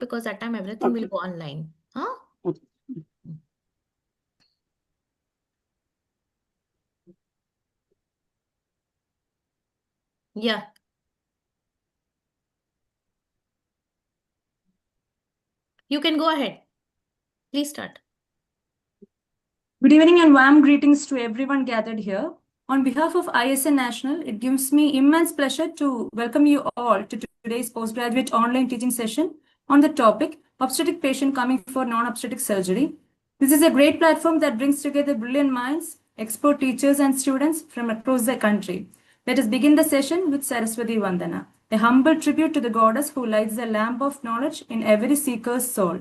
because that time everything will Okay. go online. Huh? Okay. Yeah. You can go ahead. Please start. Good evening and warm greetings to everyone gathered here. On behalf of ISN National, it gives me immense pleasure to welcome you all to today's postgraduate online teaching session on the topic obstetric patient coming for non-obstetric surgery. This is a great platform that brings together brilliant minds, expert teachers and students from across the country. Let us begin the session with Saraswati Vandana, a humble tribute to the goddess who lights the lamp of knowledge in every seeker's soul.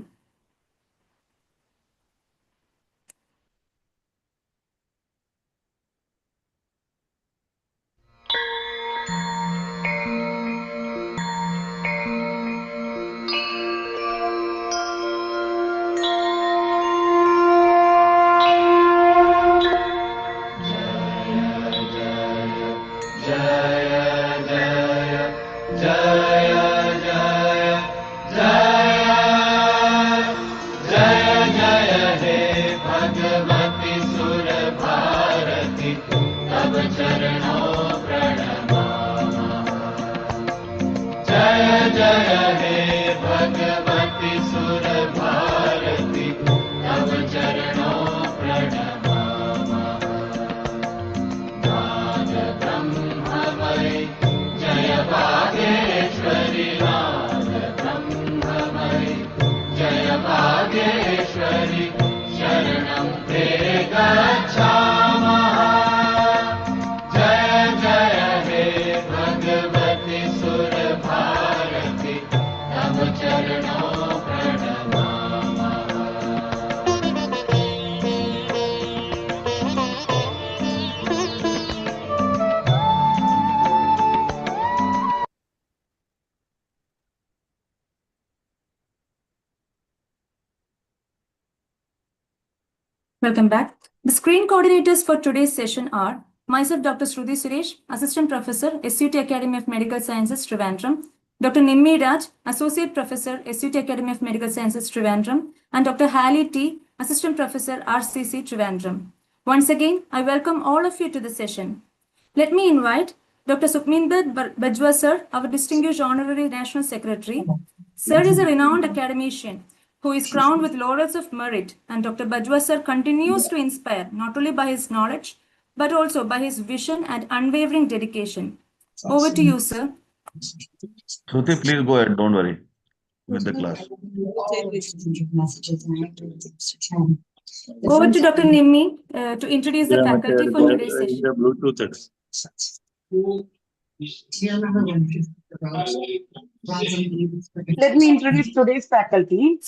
Welcome back. The screen coordinators for today's session are myself, Dr. Shruti Suresh, Assistant Professor, SUT Academy of Medical Sciences, Trivandrum, Dr. Nimmi Raj, Associate Professor, SUT Academy of Medical Sciences, Trivandrum, and Dr. Hallie T, Assistant Professor, RCC, Trivandrum. Once again, I welcome all of you to the session. Let me invite Dr. Sukhminder Bajwa sir, our distinguished Honorary National Secretary. Sir is a renowned academician who is crowned with laurels of merit, and Dr. Bajwa sir continues to inspire not only by his knowledge, but also by his vision and unwavering dedication. Over to you, sir. Shruti, please go ahead. Don't worry with the class. Over to Dr. Nimmi to introduce the faculty for today's session. Bluetooth. Let me introduce today's faculty.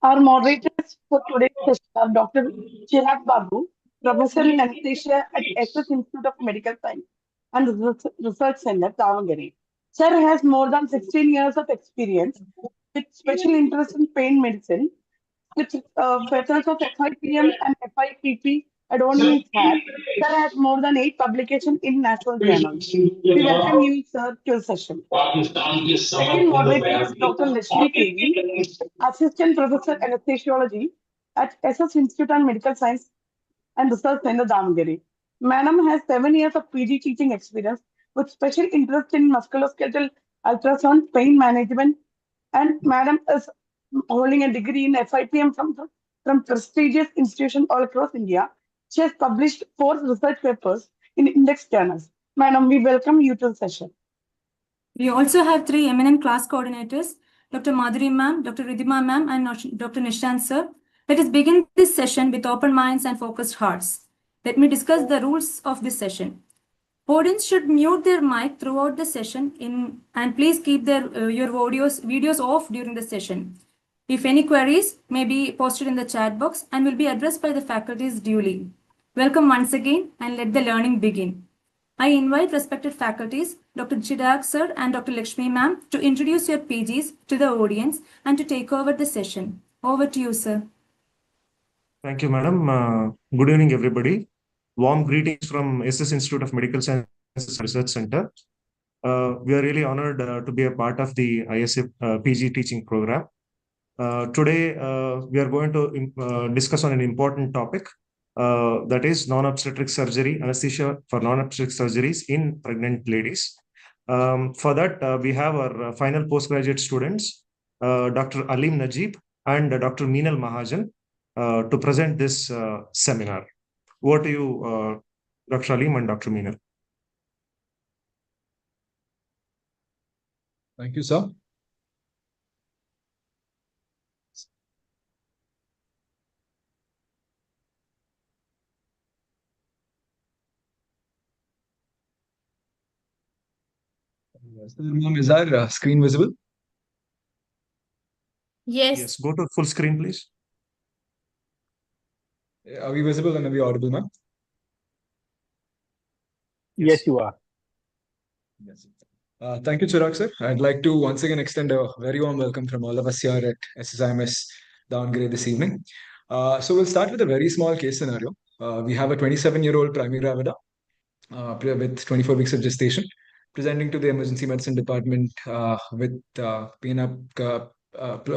Our moderators for today's session are Dr. Chirag Babu, Professor in Anesthesia at SS Institute of Medical Science and Research Center, Davangere. Sir has more than 16 years of experience with special interest in pain medicine, with Fetals of FIPM and FIPP adorned in his hat. Sir has more than 8 publications in national journals. We welcome you, sir, to the session. Second moderator is Dr. Lakshmi KV, Assistant Professor Anesthesiology at SS Institute of Medical Science and Research Center, Davangere. Madam has 7 years of PG teaching experience with special interest in musculoskeletal ultrasound, pain management, and Madam is holding a degree in FIPM from prestigious institutions all across India. She has published 4 research papers in index journals. Madam, we welcome you to the session. We also have 3 eminent class coordinators, Dr. Madhuri ma'am, Dr. Ridhima ma'am, and Dr. Nishant sir. Let us begin this session with open minds and focused hearts. Let me discuss the rules of this session. Audience should mute their mic throughout the session and please keep your videos off during the session. If any queries may be posted in the chat box and will be addressed by the faculties duly. Welcome once again and let the learning begin. I invite respected faculties, Dr. Chirag sir and Dr. Lakshmi ma'am, to introduce your PGs to the audience and to take over the session. Over to you, sir. Thank you, madam. Good evening, everybody. Warm greetings from SS Institute of Medical Science Research Center. We are really honored to be a part of the ISA PG teaching program. Today, we are going to discuss on an important topic, that is non-obstetric surgery, anesthesia for non-obstetric surgeries in pregnant ladies. For that, we have our final postgraduate students, Dr. Alim Najib and Dr. Meenal Mahajan, to present this seminar. Over to you, Dr. Alim and Dr. Meenal. Thank you, sir. Ma'am, is our screen visible? Yes. Yes, go to full screen, please. Are we visible and are we audible, ma'am? Yes, you are. Yes. Thank you, Chirag, sir. I'd like to once again extend a very warm welcome from all of us here at SSIMS Downgrade this evening. So we'll start with a very small case scenario. We have a 27-year-old primary gravida with 24 weeks of gestation, presenting to the emergency medicine department with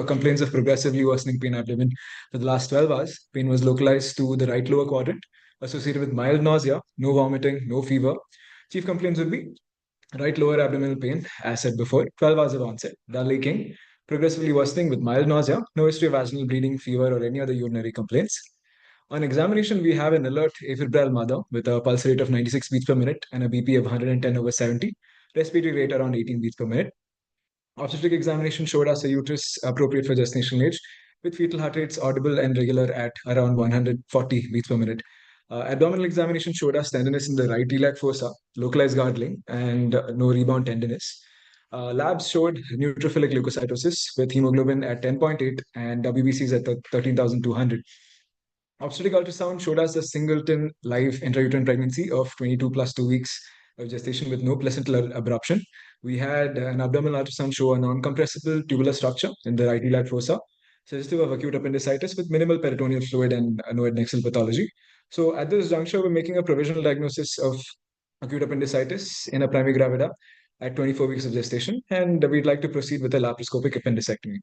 complaints of progressively worsening pain abdomen for the last 12 hours. Pain was localized to the right lower quadrant, associated with mild nausea, no vomiting, no fever. Chief complaints would be right lower abdominal pain, as said before, 12 hours of onset, dull leaking, progressively worsening with mild nausea, no history of vaginal bleeding, fever, or any other urinary complaints. On examination, we have an alert afebrile mother with a pulse rate of 96 beats per minute and a BP of 110/70, respiratory rate around 18 beats per minute. Obstetric examination showed us a uterus appropriate for gestational age, with fetal heart rates audible and regular at around 140 beats per minute. Abdominal examination showed us tenderness in the right iliac fossa, localized gargling, and no rebound tenderness. Labs showed neutrophilic leukocytosis with hemoglobin at 10.8 and WBCs at 13,200. Obstetric ultrasound showed us a singleton live intrauterine pregnancy of 22 plus 2 weeks of gestation with no placental abruption. We had an abdominal ultrasound show a non-compressible tubular structure in the right iliac fossa, suggestive of acute appendicitis with minimal peritoneal fluid and no adnexal pathology. So at this juncture, we're making a provisional diagnosis of acute appendicitis in a primary gravida at 24 weeks of gestation, and we'd like to proceed with a laparoscopic appendicectomy.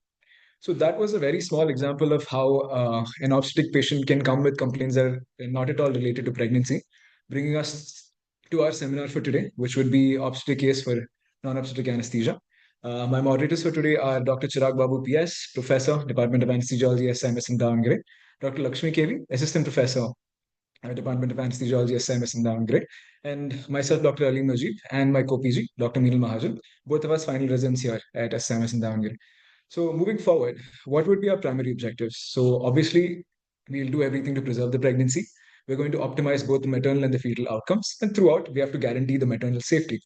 So that was a very small example of how an obstetric patient can come with complaints that are not at all related to pregnancy, bringing us to our seminar for today, which would be obstetric case for non-obstetric anesthesia. My moderators for today are Dr. Chirag Babu, PS, Professor, Department of Anesthesiology, SIMS in Davangere, Dr. Lakshmi KV, Assistant Professor, Department of Anesthesiology, SIMS in Davangere, and myself, Dr. Alim Najib, and my co-PG, Dr. Meenal Mahajan, both of us final residents here at SIMS in Davangere. So moving forward, what would be our primary objectives? So obviously, we'll do everything to preserve the pregnancy. We're going to optimize both the maternal and the fetal outcomes. And throughout, we have to guarantee the maternal safety.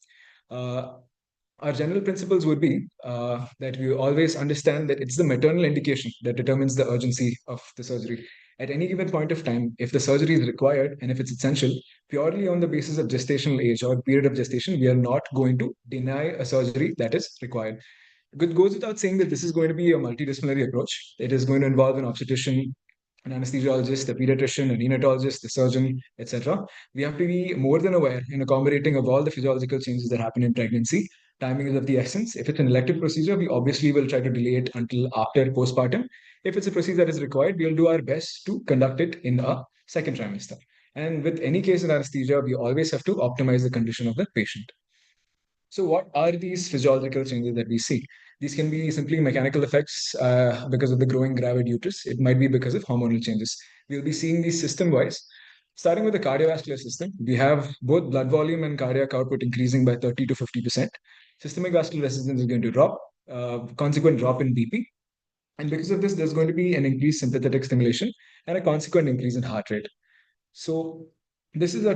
Our general principles would be that we always understand that it's the maternal indication that determines the urgency of the surgery. At any given point of time, if the surgery is required and if it's essential, purely on the basis of gestational age or period of gestation, we are not going to deny a surgery that is required. It goes without saying that this is going to be a multidisciplinary approach. It is going to involve an obstetrician, an anesthesiologist, a pediatrician, a neonatologist, the surgeon, etc. We have to be more than aware in accommodating of all the physiological changes that happen in pregnancy. Timing is of the essence. If it's an elective procedure, we obviously will try to delay it until after postpartum. If it's a procedure that is required, we'll do our best to conduct it in a second trimester. And with any case in anesthesia, we always have to optimize the condition of the patient. So what are these physiological changes that we see? These can be simply mechanical effects because of the growing gravid uterus. It might be because of hormonal changes. We'll be seeing these system-wise. Starting with the cardiovascular system, we have both blood volume and cardiac output increasing by 30 to 50%. Systemic vascular resistance is going to drop, consequent drop in BP. And because of this, there's going to be an increased sympathetic stimulation and a consequent increase in heart rate. So this is a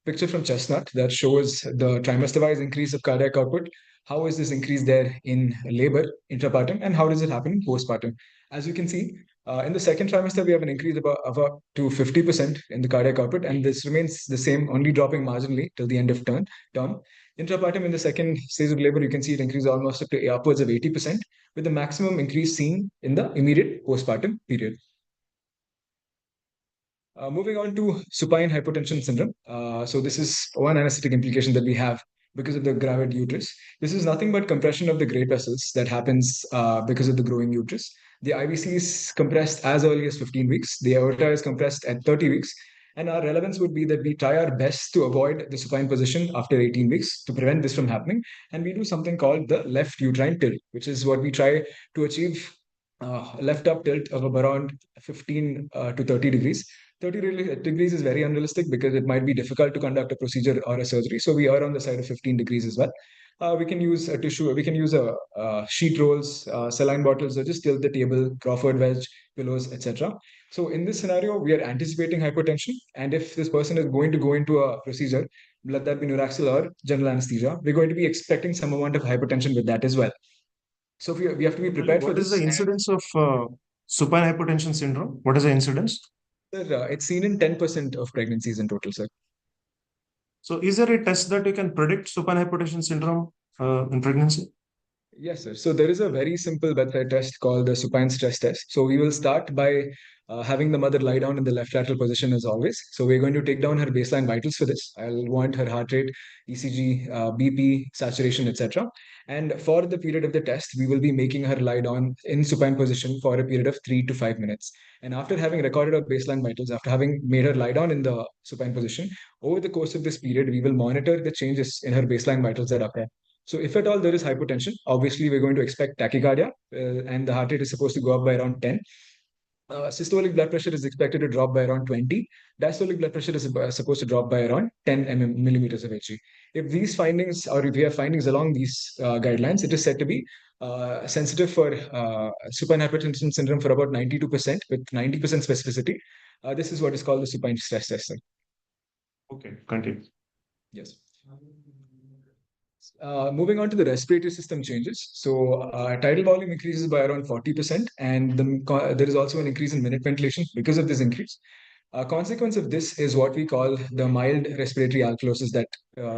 picture from Chestnut that shows the trimester-wise increase of cardiac output. How is this increase there in labor, intrapartum, and how does it happen in postpartum? As you can see, in the second trimester, we have an increase of up to 50% in the cardiac output, and this remains the same, only dropping marginally till the end of term. Intrapartum, in the second stage of labor, you can see it increase almost up to upwards of 80%, with the maximum increase seen in the immediate postpartum period. Moving on to supine hypotension syndrome. So this is one anesthetic implication that we have because of the gravid uterus. This is nothing but compression of the great vessels that happens because of the growing uterus. The IVC is compressed as early as 15 weeks. The aorta is compressed at 30 weeks. And our relevance would be that we try our best to avoid the supine position after 18 weeks to prevent this from happening. And we do something called the left uterine tilt, which is what we try to achieve left up tilt of around 15 to 30 degrees. 30 degrees is very unrealistic because it might be difficult to conduct a procedure or a surgery. So we are on the side of 15 degrees as well. We can use a tissue, we can use sheet rolls, saline bottles, or just tilt the table, Crawford wedge, pillows, etc. So in this scenario, we are anticipating hypotension. And if this person is going to go into a procedure, let that be neuraxial or general anesthesia, we're going to be expecting some amount of hypotension with that as well. So we have to be prepared for this. What is the incidence of supine hypotension syndrome? What is the incidence? Sir, it's seen in 10% of pregnancies in total, sir. So is there a test that you can predict supine hypotension syndrome in pregnancy? Yes, sir. So there is a very simple bedside test called the supine stress test. So we will start by having the mother lie down in the left lateral position as always. So we're going to take down her baseline vitals for this. I'll want her heart rate, ECG, BP, saturation, etc. And for the period of the test, we will be making her lie down in supine position for a period of 3 to 5 minutes. And after having recorded her baseline vitals, after having made her lie down in the supine position, over the course of this period, we will monitor the changes in her baseline vitals that occur. So if at all there is hypotension, obviously we're going to expect tachycardia, and the heart rate is supposed to go up by around 10. Systolic blood pressure is expected to drop by around 20. Diastolic blood pressure is supposed to drop by around 10 millimeters of Hg. If these findings, or if we have findings along these guidelines, it is said to be sensitive for supine hypertension syndrome for about 92% with 90% specificity. This is what is called the supine stress test. Okay, continue. Yes. Moving on to the respiratory system changes. So tidal volume increases by around 40%, and there is also an increase in minute ventilation because of this increase. A consequence of this is what we call the mild respiratory alkalosis that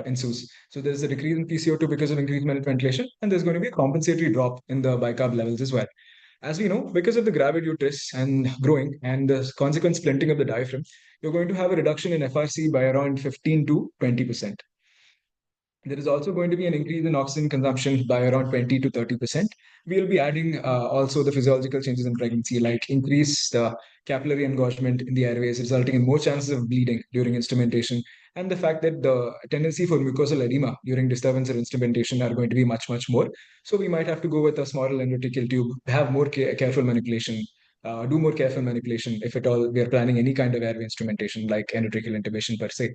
ensues. So there's a decrease in PCO2 because of increased minute ventilation, and there's going to be a compensatory drop in the bicarb levels as well. As we know, because of the gravid uterus and growing and the consequent splinting of the diaphragm, you're going to have a reduction in FRC by around 15 to 20%. There is also going to be an increase in oxygen consumption by around 20 to 30%. We'll be adding also the physiological changes in pregnancy, like increased capillary engorgement in the airways, resulting in more chances of bleeding during instrumentation, and the fact that the tendency for mucosal edema during disturbance of instrumentation are going to be much, much more. So we might have to go with a smaller endotracheal tube, have more careful manipulation, do more careful manipulation if at all we are planning any kind of airway instrumentation like endotracheal intubation per se.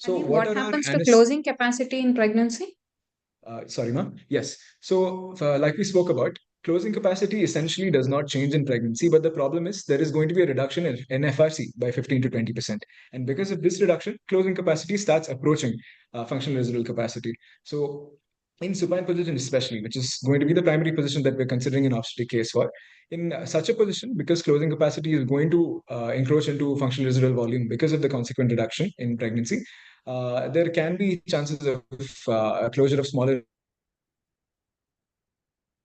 So what happens to closing capacity in pregnancy? Sorry, ma'am. Yes. So like we spoke about, closing capacity essentially does not change in pregnancy, but the problem is there is going to be a reduction in FRC by 15 to 20%. And because of this reduction, closing capacity starts approaching functional residual capacity. So in supine position especially, which is going to be the primary position that we're considering an obstetric case for, in such a position, because closing capacity is going to encroach into functional residual volume because of the consequent reduction in pregnancy, there can be chances of closure of smaller.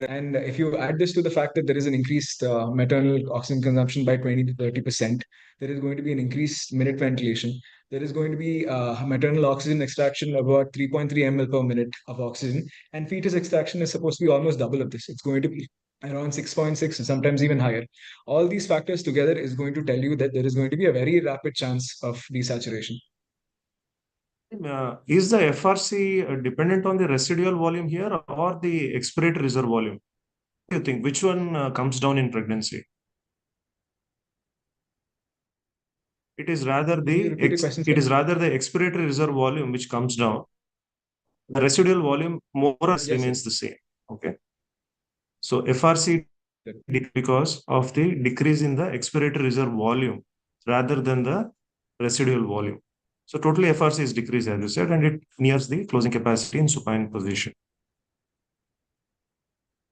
And if you add this to the fact that there is an increased maternal oxygen consumption by 20 to 30%, there is going to be an increased minute ventilation. There is going to be maternal oxygen extraction of about 3.3 ml per minute of oxygen. And fetus extraction is supposed to be almost double of this. It's going to be around 6.6, sometimes even higher. All these factors together is going to tell you that there is going to be a very rapid chance of desaturation. Is the FRC dependent on the residual volume here or the expiratory reserve volume? What do you think? Which one comes down in pregnancy? It is rather the expiratory reserve volume which comes down. The residual volume more or less remains the same. Okay. So FRC because of the decrease in the expiratory reserve volume rather than the residual volume. So totally FRC is decreased, as you said, and it nears the closing capacity in supine position.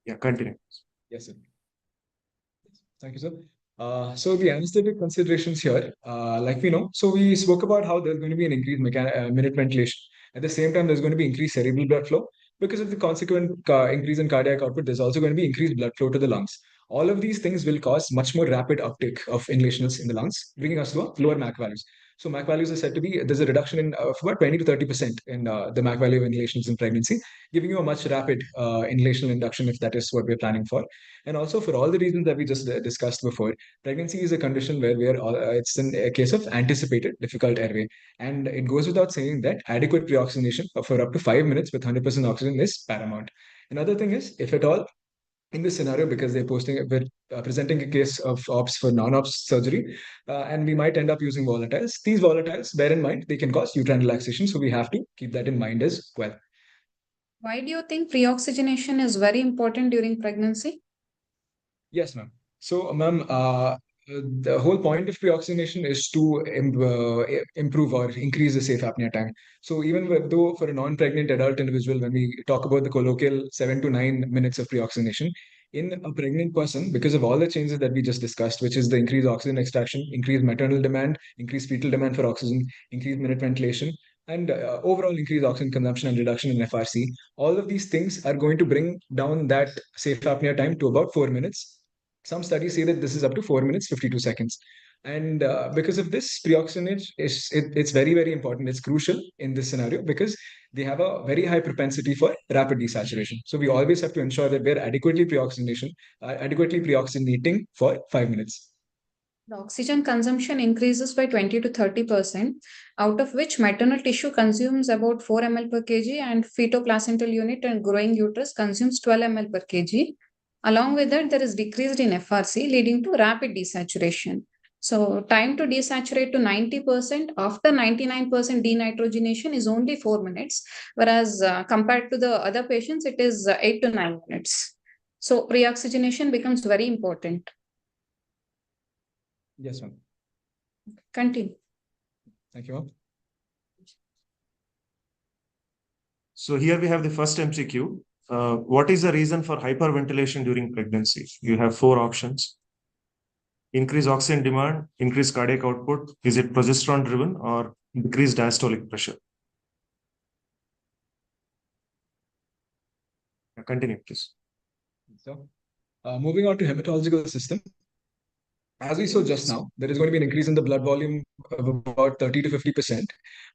Yeah, continue. Yes, sir. Thank you, sir. So the anesthetic considerations here, like we know, so we spoke about how there's going to be an increased minute ventilation. At the same time, there's going to be increased cerebral blood flow. Because of the consequent increase in cardiac output, there's also going to be increased blood flow to the lungs. All of these things will cause much more rapid uptake of inhalations in the lungs, bringing us to a lower MAC values. So MAC values are said to be, there's a reduction in of about 20 to 30% in the MAC value of inhalations in pregnancy, giving you a much rapid inhalation induction if that is what we're planning for. And also for all the reasons that we just discussed before, pregnancy is a condition where it's in a case of anticipated difficult airway. And it goes without saying that adequate pre-oxygenation for up to 5 minutes with 100% oxygen is paramount. Another thing is, if at all, in this scenario, because we're presenting a case of ops for non-ops surgery, and we might end up using volatiles. These volatiles, bear in mind, they can cause uterine relaxation. So we have to keep that in mind as well. Why do you think pre-oxygenation is very important during pregnancy? Yes, ma'am. So, ma'am, the whole point of pre-oxygenation is to improve or increase the safe apnea time. So even though for a non-pregnant adult individual, when we talk about the colloquial 7 to 9 minutes of pre-oxygenation, in a pregnant person, because of all the changes that we just discussed, which is the increased oxygen extraction, increased maternal demand, increased fetal demand for oxygen, increased minute ventilation, and overall increased oxygen consumption and reduction in FRC, all of these things are going to bring down that safe apnea time to about 4 minutes. Some studies say that this is up to 4 minutes, 52 seconds. And because of this, pre-oxygenation it's very, very important. It's crucial in this scenario because they have a very high propensity for rapid desaturation. So we always have to ensure that we're adequately pre-oxygenating for 5 minutes. The oxygen consumption increases by 20 to 30%, out of which maternal tissue consumes about 4 ml per kg and fetal-placental unit and growing uterus consumes 12 ml per kg. Along with that, there is decreased in FRC, leading to rapid desaturation. So time to desaturate to 90% after 99% denitrogenation is only 4 minutes, whereas compared to the other patients, it is 8 to 9 minutes. So pre-oxygenation becomes very important. Yes, ma'am. Continue. Thank you, ma'am. So here we have the first MCQ. What is the reason for hyperventilation during pregnancy? You have 4 options. Increased oxygen demand, increased cardiac output. Is it progesterone driven or decreased diastolic pressure? Continue, please. So, moving on to hematological system. As we saw just now, there is going to be an increase in the blood volume of about 30 to 50%.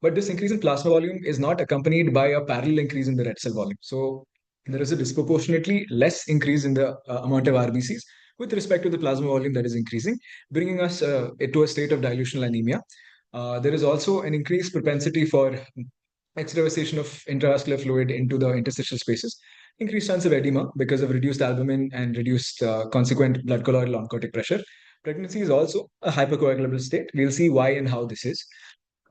But this increase in plasma volume is not accompanied by a parallel increase in the red cell volume. So there is a disproportionately less increase in the amount of RBCs with respect to the plasma volume that is increasing, bringing us to a state of dilutional anemia. There is also an increased propensity for extravasation of intravascular fluid into the interstitial spaces, increased chance of edema because of reduced albumin and reduced consequent blood colloidal oncotic pressure. Pregnancy is also a hypercoagulable state. We'll see why and how this is.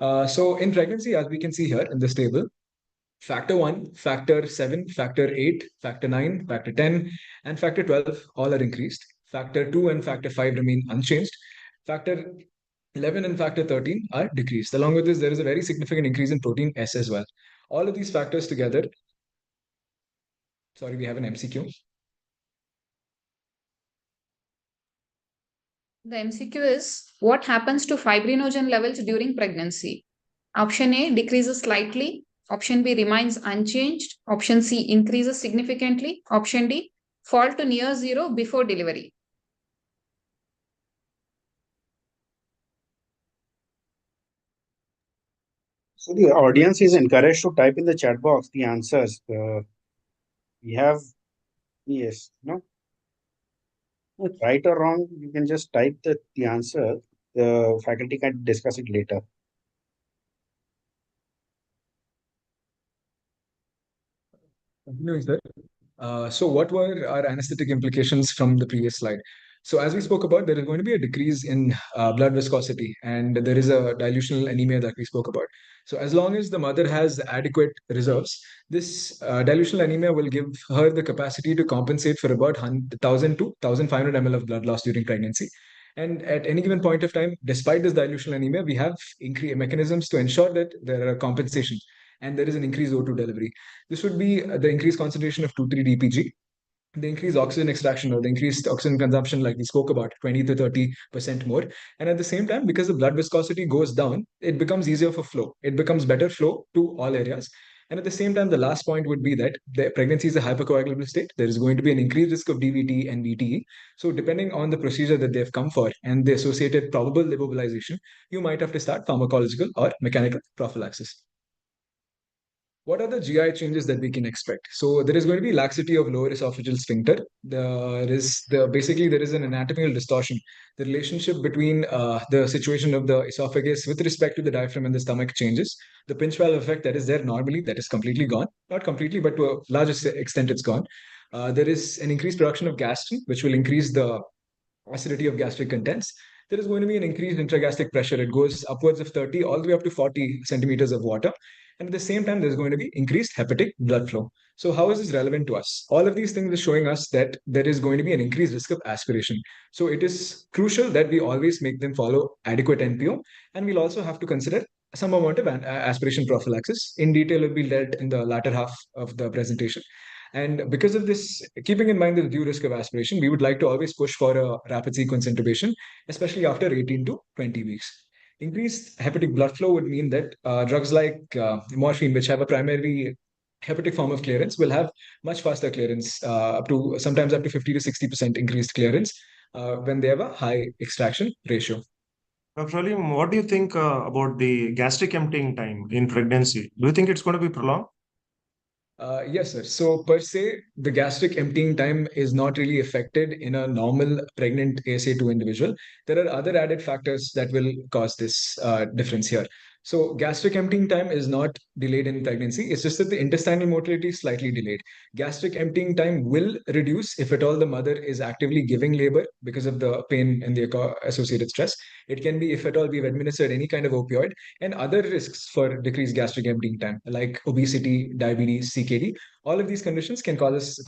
So in pregnancy, as we can see here in this table, factor 1, factor 7, factor 8, factor 9, factor 10, and factor 12 all are increased. Factor 2 and factor 5 remain unchanged. Factor 11 and factor 13 are decreased. Along with this, there is a very significant increase in protein S as well. All of these factors together, sorry, we have an MCQ. The MCQ is, what happens to fibrinogen levels during pregnancy? Option A, decreases slightly. Option B, remains unchanged. Option C, increases significantly. Option D, fall to near zero before delivery. So the audience is encouraged to type in the chat box the answers. We have, yes, no? Right or wrong, you can just type the answer. The faculty can discuss it later. Continuing, sir. So what were our anesthetic implications from the previous slide? So as we spoke about, there is going to be a decrease in blood viscosity, and there is a dilutional anemia that we spoke about. So as long as the mother has adequate reserves, this dilutional anemia will give her the capacity to compensate for about 1,000 to 1,500 ml of blood loss during pregnancy. And at any given point of time, despite this dilutional anemia, we have mechanisms to ensure that there are compensations and there is an increased O2 delivery. This would be the increased concentration of 2,3-DPG, the increased oxygen extraction or the increased oxygen consumption, like we spoke about, 20 to 30% more. And at the same time, because the blood viscosity goes down, it becomes easier for flow. It becomes better flow to all areas. And at the same time, the last point would be that the pregnancy is a hypercoagulable state. There is going to be an increased risk of DVT and VTE. So depending on the procedure that they've come for and the associated probable immobilization, you might have to start pharmacological or mechanical prophylaxis. What are the GI changes that we can expect? So there is going to be laxity of lower esophageal sphincter. Basically there is an anatomical distortion. The relationship between the situation of the esophagus with respect to the diaphragm and the stomach changes. The pinch valve effect that is there normally, that is completely gone. Not completely, but to a large extent it's gone. There is an increased production of gastrin, which will increase the acidity of gastric contents. There is going to be an increased intragastric pressure. It goes upwards of 30 all the way up to 40 centimeters of water. And at the same time, there's going to be increased hepatic blood flow. So how is this relevant to us? All of these things are showing us that there is going to be an increased risk of aspiration. So it is crucial that we always make them follow adequate NPO. And we'll also have to consider some amount of aspiration prophylaxis. In detail, will be led in the latter half of the presentation. And because of this, keeping in mind the due risk of aspiration, we would like to always push for a rapid sequence intubation, especially after 18 to 20 weeks. Increased hepatic blood flow would mean that drugs like morphine, which have a primary hepatic form of clearance, will have much faster clearance, sometimes up to 50 to 60% increased clearance when they have a high extraction ratio. Dr. Alim, what do you think about the gastric emptying time in pregnancy? Do you think it's going to be prolonged? Yes, sir. So per se, the gastric emptying time is not really affected in a normal pregnant ASA2 individual. There are other added factors that will cause this difference here. So gastric emptying time is not delayed in pregnancy. It's just that the intestinal motility is slightly delayed. Gastric emptying time will reduce if at all the mother is actively giving labor because of the pain and the associated stress. It can be if at all we've administered any kind of opioid, and other risks for decreased gastric emptying time, like obesity, diabetes, CKD. All of these conditions can cause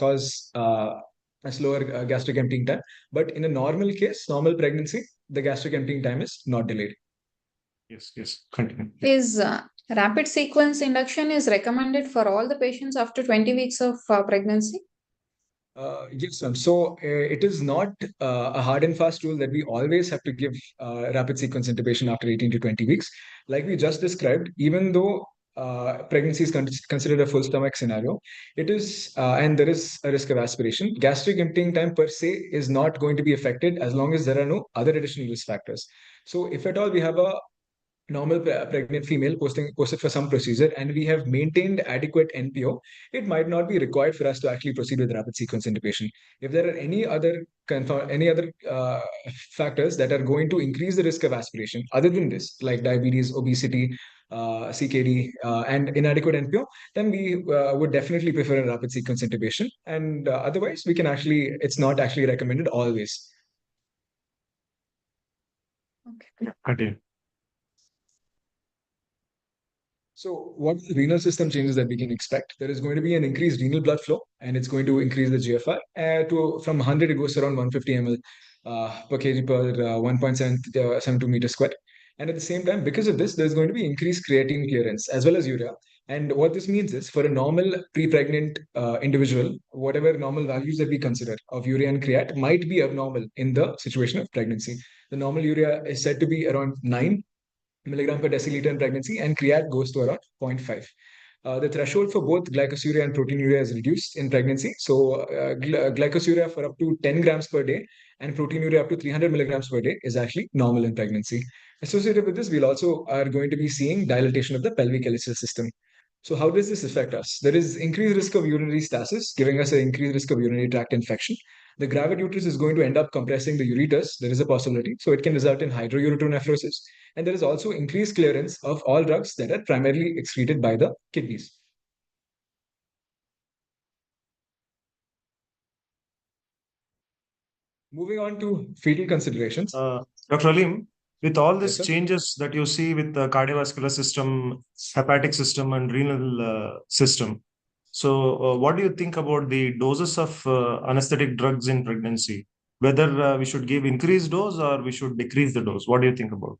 a slower gastric emptying time. But in a normal case, normal pregnancy, the gastric emptying time is not delayed. Yes, continue. Is rapid sequence induction is recommended for all the patients after 20 weeks of pregnancy? Yes, ma'am. So it is not a hard and fast rule that we always have to give rapid sequence intubation after 18 to 20 weeks. Like we just described, even though pregnancy is considered a full stomach scenario, it is, and there is a risk of aspiration. Gastric emptying time per se is not going to be affected as long as there are no other additional risk factors. So if at all we have a normal pregnant female posted for some procedure and we have maintained adequate NPO, it might not be required for us to actually proceed with rapid sequence intubation. If there are any other factors that are going to increase the risk of aspiration other than this, like diabetes, obesity, CKD, and inadequate NPO, then we would definitely prefer a rapid sequence intubation. And otherwise, it's not actually recommended always. Okay. Continue. So what are the renal system changes that we can expect? There is going to be an increased renal blood flow, and it's going to increase the GFR from 100, it goes around 150 ml per kg per 1.72 meters squared. And at the same time, because of this, there's going to be increased creatine clearance as well as urea. And what this means is for a normal pre-pregnant individual, whatever normal values that we consider of urea and creat might be abnormal in the situation of pregnancy. The normal urea is said to be around 9 milligram per deciliter in pregnancy, and creat goes to around 0.5. The threshold for both glycosuria and proteinuria is reduced in pregnancy. So glycosuria for up to 10 grams per day and proteinuria up to 300 milligrams per day is actually normal in pregnancy. Associated with this, we'll also are going to be seeing dilatation of the pelvic ileal system. So how does this affect us? There is increased risk of urinary stasis, giving us an increased risk of urinary tract infection. The gravid uterus is going to end up compressing the ureters. There is a possibility. So it can result in hydroureteronephrosis. And there is also increased clearance of all drugs that are primarily excreted by the kidneys. Moving on to fetal considerations. Dr. Alim, with all these Yes, sir. changes that you see with the cardiovascular system, hepatic system, and renal system, so what do you think about the doses of anesthetic drugs in pregnancy? Whether we should give increased dose or we should decrease the dose? What do you think about?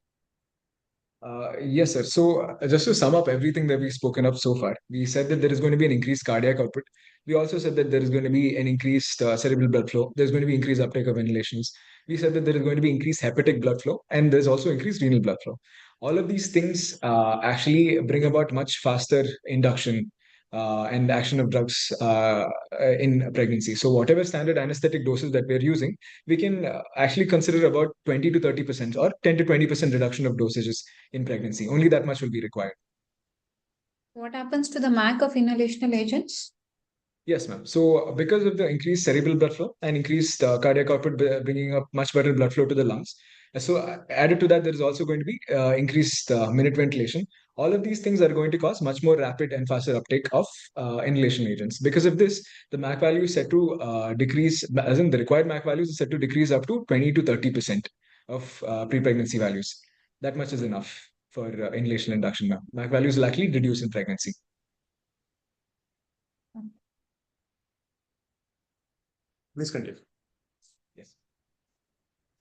Yes, sir. So just to sum up everything that we've spoken of so far, we said that there is going to be an increased cardiac output. We also said that there is going to be an increased cerebral blood flow. There's going to be increased uptake of inhalations. We said that there is going to be increased hepatic blood flow, and there's also increased renal blood flow. All of these things actually bring about much faster induction. and action of drugs in pregnancy. So whatever standard anesthetic doses that we're using, we can actually consider about 20 to 30% or 10 to 20% reduction of dosages in pregnancy. Only that much will be required. What happens to the MAC of inhalational agents? Yes, ma'am. So because of the increased cerebral blood flow and increased cardiac output, bringing up much better blood flow to the lungs. So added to that, there is also going to be increased minute ventilation. All of these things are going to cause much more rapid and faster uptake of inhalation agents. Because of this, the MAC value is set to decrease, as in the required MAC values is set to decrease up to 20 to 30% of pre-pregnancy values. That much is enough for inhalation induction, ma'am. MAC values will actually reduce in pregnancy. Please continue. Yes.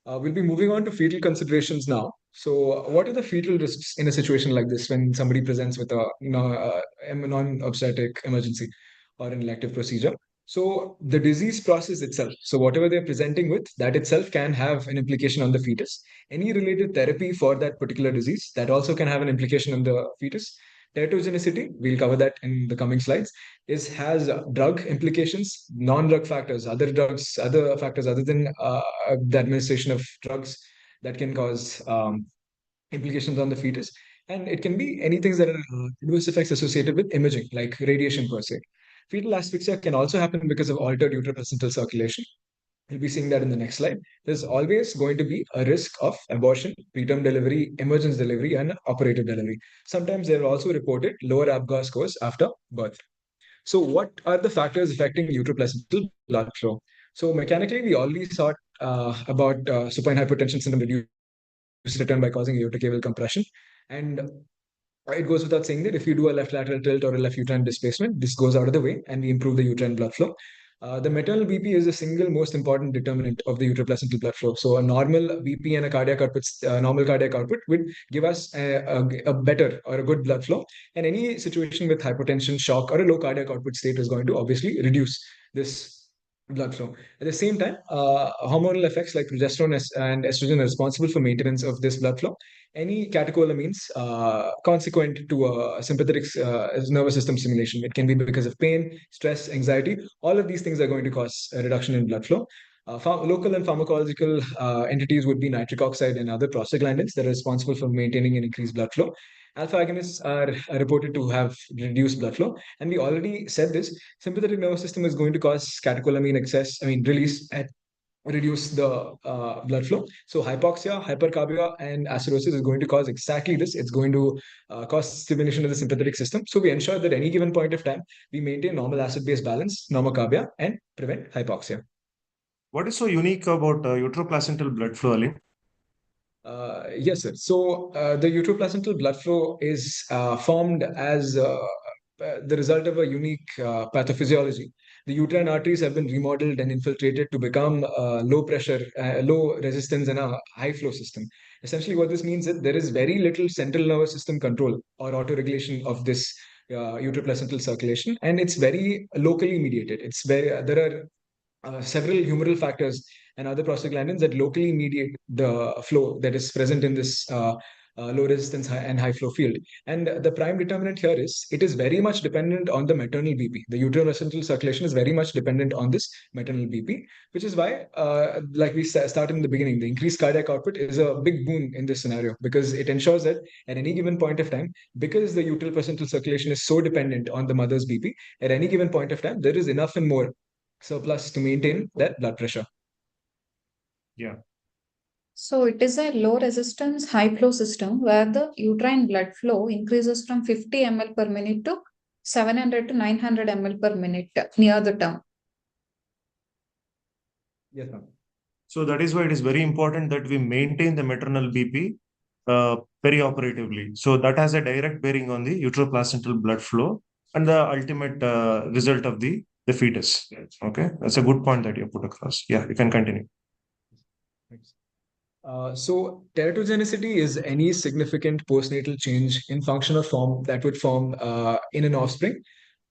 We'll be moving on to fetal considerations now. So, what are the fetal risks in a situation like this when somebody presents with a non-obstetric emergency or an elective procedure? So, the disease process itself, so whatever they're presenting with, that itself can have an implication on the fetus. Any related therapy for that particular disease, that also can have an implication on the fetus. Teratogenicity, we'll cover that in the coming slides, has drug implications, non-drug factors, other drugs, other factors other than the administration of drugs that can cause implications on the fetus. And it can be anything that are adverse effects associated with imaging, like radiation per se. Fetal asphyxia can also happen because of altered utero-placental circulation. We'll be seeing that in the next slide. There's always going to be a risk of abortion, preterm delivery, emergency delivery, and operative delivery. Sometimes they're also reported lower ABGAR scores after birth. So what are the factors affecting utero-placental blood flow? So mechanically, we already saw about supine hypertension syndrome reduced return by causing aortic cable compression. And it goes without saying that if you do a left lateral tilt or a left uterine displacement, this goes out of the way and we improve the uterine blood flow. The maternal BP is the single most important determinant of the utero-placental blood flow. So a normal BP and a cardiac output, normal cardiac output would give us a better or a good blood flow. And any situation with hypotension, shock, or a low cardiac output state is going to obviously reduce this blood flow. At the same time, hormonal effects like progesterone and estrogen are responsible for maintenance of this blood flow. Any catecholamines consequent to a sympathetic nervous system stimulation. It can be because of pain, stress, anxiety. All of these things are going to cause a reduction in blood flow. Local and pharmacological entities would be nitric oxide and other prostaglandins that are responsible for maintaining an increased blood flow. Alpha agonists are reported to have reduced blood flow. And we already said this, sympathetic nervous system is going to cause catecholamine release at reduce the blood flow. So hypoxia, hypercarbia, and acidosis is going to cause exactly this. It's going to cause stimulation of the sympathetic system. So we ensure that at any given point of time, we maintain normal acid-base balance, normocarbia, and prevent hypoxia. What is so unique about utero-placental blood flow, Ali? Yes, sir. So the utero-placental blood flow is formed as the result of a unique pathophysiology. The uterine arteries have been remodeled and infiltrated to become low pressure, low resistance, and a high flow system. Essentially, what this means is there is very little central nervous system control or auto-regulation of this utero-placental circulation, and it's very locally mediated. There are several humoral factors and other prostaglandins that locally mediate the flow that is present in this low resistance and high flow field. And the prime determinant here is it is very much dependent on the maternal BP. The utero-placental circulation is very much dependent on this maternal BP, which is why, like we started in the beginning, the increased cardiac output is a big boon in this scenario because it ensures that at any given point of time, because the utero-placental circulation is so dependent on the mother's BP, at any given point of time, there is enough and more surplus to maintain that blood pressure. Yeah. So it is a low resistance, high flow system where the uterine blood flow increases from 50 ml per minute to 700 to 900 ml per minute near the term. Yes, ma'am. So that is why it is very important that we maintain the maternal BP perioperatively. So that has a direct bearing on the utero-placental blood flow and the ultimate result of the fetus. Okay, that's a good point that you put across. Yeah, you can continue. Thanks. So teratogenicity is any significant postnatal change in function or form that would form in an offspring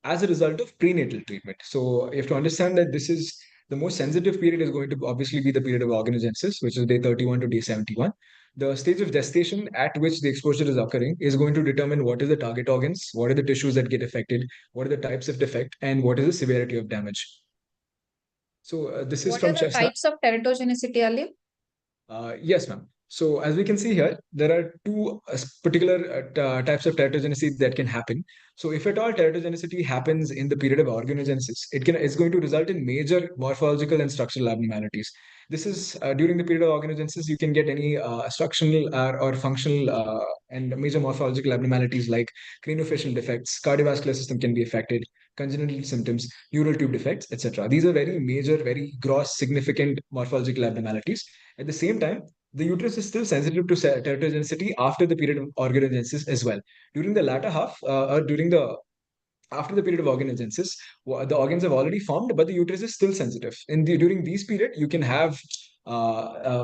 as a result of prenatal treatment. So you have to understand that this is the most sensitive period is going to obviously be the period of organogenesis, which is day 31 to day 71. The stage of gestation at which the exposure is occurring is going to determine what is the target organs, what are the tissues that get affected, what are the types of defect, and what is the severity of damage. So this is What from are the Chestnut. types of teratogenicity, Ali? Yes, ma'am. So as we can see here, there are two particular types of teratogenicity that can happen. So if at all teratogenicity happens in the period of organogenesis, it's going to result in major morphological and structural abnormalities. This is during the period of organogenesis, you can get any structural or functional and major morphological abnormalities like craniofacial defects, cardiovascular system can be affected, congenital symptoms, neural tube defects, etc. These are very major, very gross, significant morphological abnormalities. At the same time, the uterus is still sensitive to teratogenicity after the period of organogenesis as well. During the latter half, after the period of organogenesis, the organs have already formed, but the uterus is still sensitive. During these period, you can have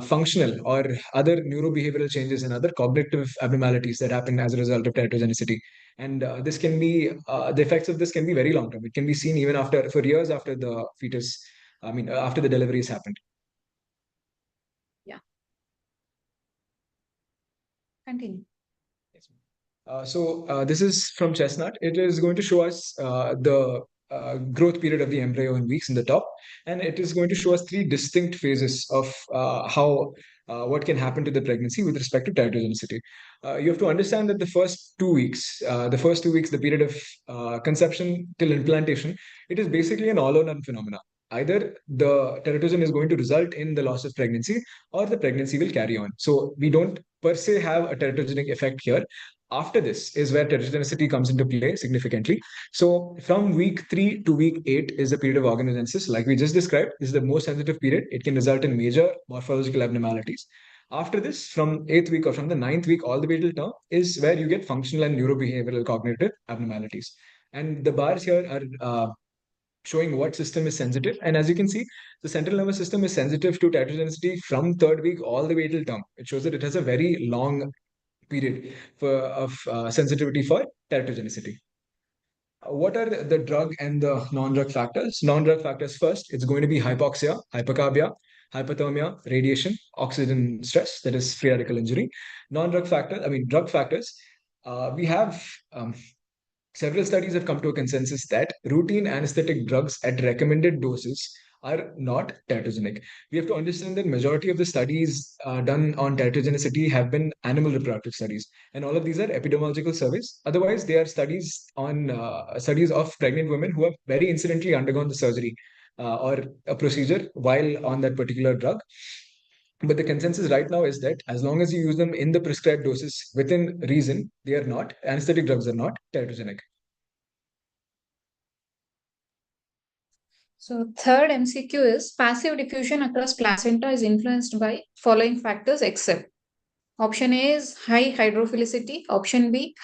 functional or other neurobehavioral changes and other cognitive abnormalities that happen as a result of teratogenicity. And this can be the effects of this can be very long term. It can be seen even for years after the fetus. After the delivery has happened. Yeah. Continue. This is from Chestnut. It is going to show us the growth period of the embryo in weeks in the top, and it is going to show us three distinct phases of what can happen to the pregnancy with respect to teratogenicity. You have to understand that the first 2 weeks, the period of conception till implantation, it is basically an all or none phenomena. Either the teratogen is going to result in the loss of pregnancy or the pregnancy will carry on. So we don't per se have a teratogenic effect here. After this is where teratogenicity comes into play significantly. So from week 3 to week 8 is the period of organogenesis. Like we just described, this is the most sensitive period. It can result in major morphological abnormalities. After this, from 8th week or from the 9th week all the way till term is where you get functional and neurobehavioral cognitive abnormalities. And the bars here are showing what system is sensitive. And as you can see, the central nervous system is sensitive to teratogenicity from 3rd week all the way till term. It shows that it has a very long period of sensitivity for teratogenicity. What are the drug and the non-drug factors? Non-drug factors first, it's going to be hypoxia, hypercarbia, hypothermia, radiation, oxygen stress, that is free radical injury. Drug factors, we have several studies have come to a consensus that routine anesthetic drugs at recommended doses are not teratogenic. We have to understand that majority of the studies done on teratogenicity have been animal reproductive studies, and all of these are epidemiological surveys. Otherwise, they are studies of pregnant women who have very incidentally undergone the surgery or a procedure while on that particular drug. But the consensus right now is that as long as you use them in the prescribed doses within reason, anesthetic drugs are not teratogenic. So third MCQ is passive diffusion across placenta is influenced by following factors except. Option A is high hydrophilicity. Option A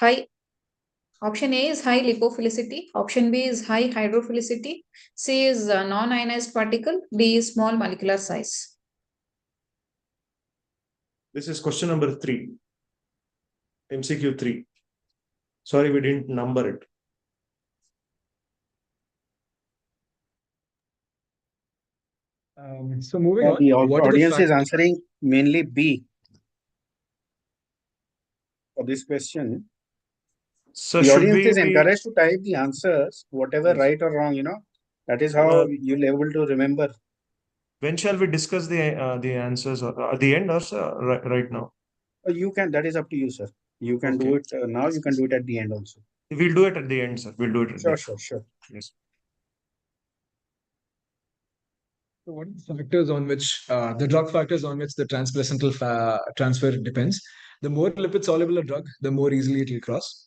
is high lipophilicity. Option B is high hydrophilicity. C is non-ionized particle. D is small molecular size. This is question number 3. MCQ 3. Sorry, we didn't number it. So moving on. The audience is answering mainly B for this question. So the audience is encouraged to type the answers, whatever yes, right or wrong, that is how you'll able to remember. When shall we discuss the answers at the end or right now? You can, that is up to you, sir. You can do it now, you can do it at the end also. We'll do it at the end, sir. We'll do it at the end. Sure. Yes. So what are the factors on which the drug factors on which the transplacental transfer depends? The more lipid soluble a drug, the more easily it will cross.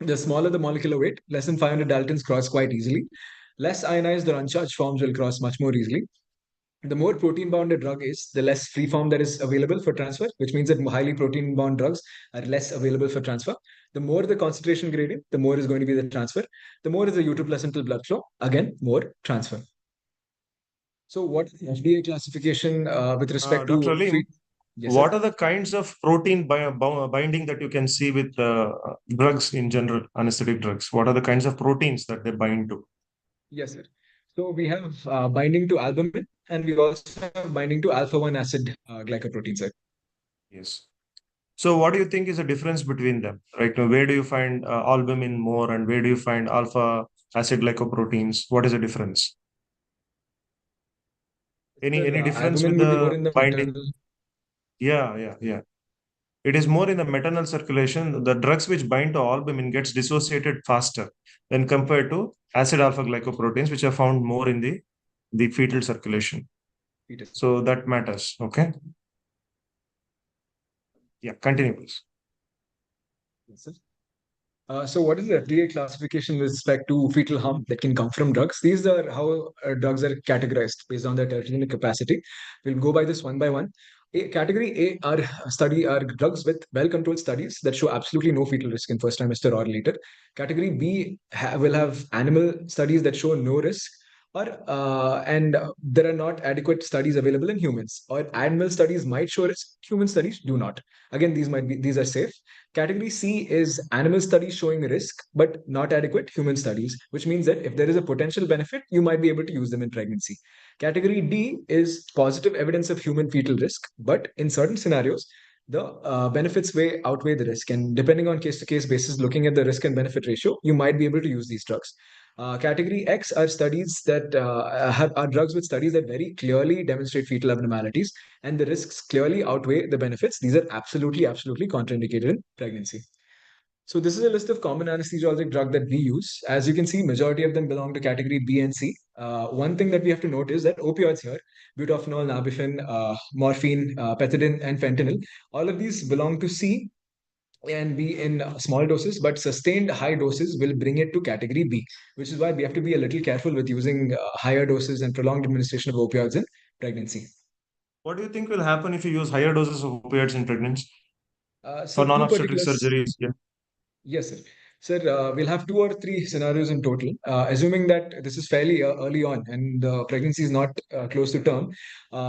The smaller the molecular weight, less than 500 Daltons cross quite easily. Less ionized or uncharged forms will cross much more easily. The more protein bound a drug is, the less free form that is available for transfer, which means that highly protein bound drugs are less available for transfer. The more the concentration gradient, the more is going to be the transfer. The more is the utero-placental blood flow, again, more transfer. So what is the FDA classification with respect to... Dr. Alim, yes, what are the kinds of protein binding that you can see with drugs in general, anesthetic drugs? What are the kinds of proteins that they bind to? Yes, sir. So we have binding to albumin, and we also have binding to alpha-1 acid glycoprotein, sir. Yes. So what do you think is the difference between them? Right? Where do you find albumin more, and where do you find alpha acid glycoproteins? What is the difference? Any difference with Albumin would be more the in the binding? maternal. Yeah. It is more in the maternal circulation. The drugs which bind to albumin gets dissociated faster than compared to acid alpha glycoproteins, which are found more in the fetal circulation. Fetus. So that matters. Okay. Yeah, continue, please. Yes, sir. So what is the FDA classification with respect to fetal harm that can come from drugs? These are how drugs are categorized based on their teratogenic capacity. We'll go by this one by one. Category A are drugs with well-controlled studies that show absolutely no fetal risk in first trimester or later. Category B will have animal studies that show no risk, and there are not adequate studies available in humans. Or animal studies might show risk, human studies do not. Again, these are safe. Category C is animal studies showing risk, but not adequate human studies, which means that if there is a potential benefit, you might be able to use them in pregnancy. Category D is positive evidence of human fetal risk, but in certain scenarios, the benefits outweigh the risk. And depending on case to case basis, looking at the risk and benefit ratio, you might be able to use these drugs. Category X are studies that are drugs with studies that very clearly demonstrate fetal abnormalities, and the risks clearly outweigh the benefits. These are absolutely contraindicated in pregnancy. So this is a list of common anesthesiologic drugs that we use. As you can see, majority of them belong to category B and C. One thing that we have to note is that opioids here, butorphanol, nabifen, morphine, pethidine, and fentanyl, all of these belong to C and be in small doses, but sustained high doses will bring it to category B, which is why we have to be a little careful with using higher doses and prolonged administration of opioids in pregnancy. What do you think will happen if you use higher doses of opioids in pregnancy? So For non-obstetric surgeries? Yeah. Yes, sir. Sir, we'll have 2 or 3 scenarios in total. Assuming that this is fairly early on and the pregnancy is not close to term,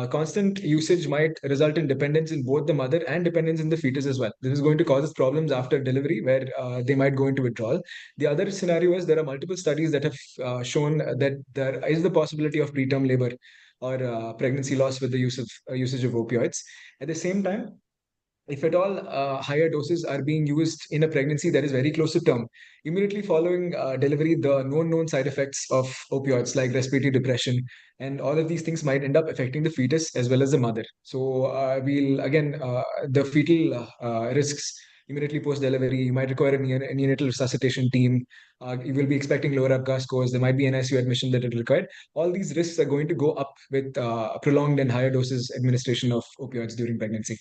constant usage might result in dependence in both the mother and dependence in the fetus as well. This is going to cause us problems after delivery where they might go into withdrawal. The other scenario is there are multiple studies that have shown that there is the possibility of preterm labor or pregnancy loss with the usage of opioids. At the same time, if at all higher doses are being used in a pregnancy that is very close to term, immediately following delivery, the known side effects of opioids like respiratory depression and all of these things might end up affecting the fetus as well as the mother. So the fetal risks immediately post delivery. You might require a neonatal resuscitation team. You will be expecting lower ABGAS scores. There might be an ICU admission that it required. All these risks are going to go up with prolonged and higher doses administration of opioids during pregnancy.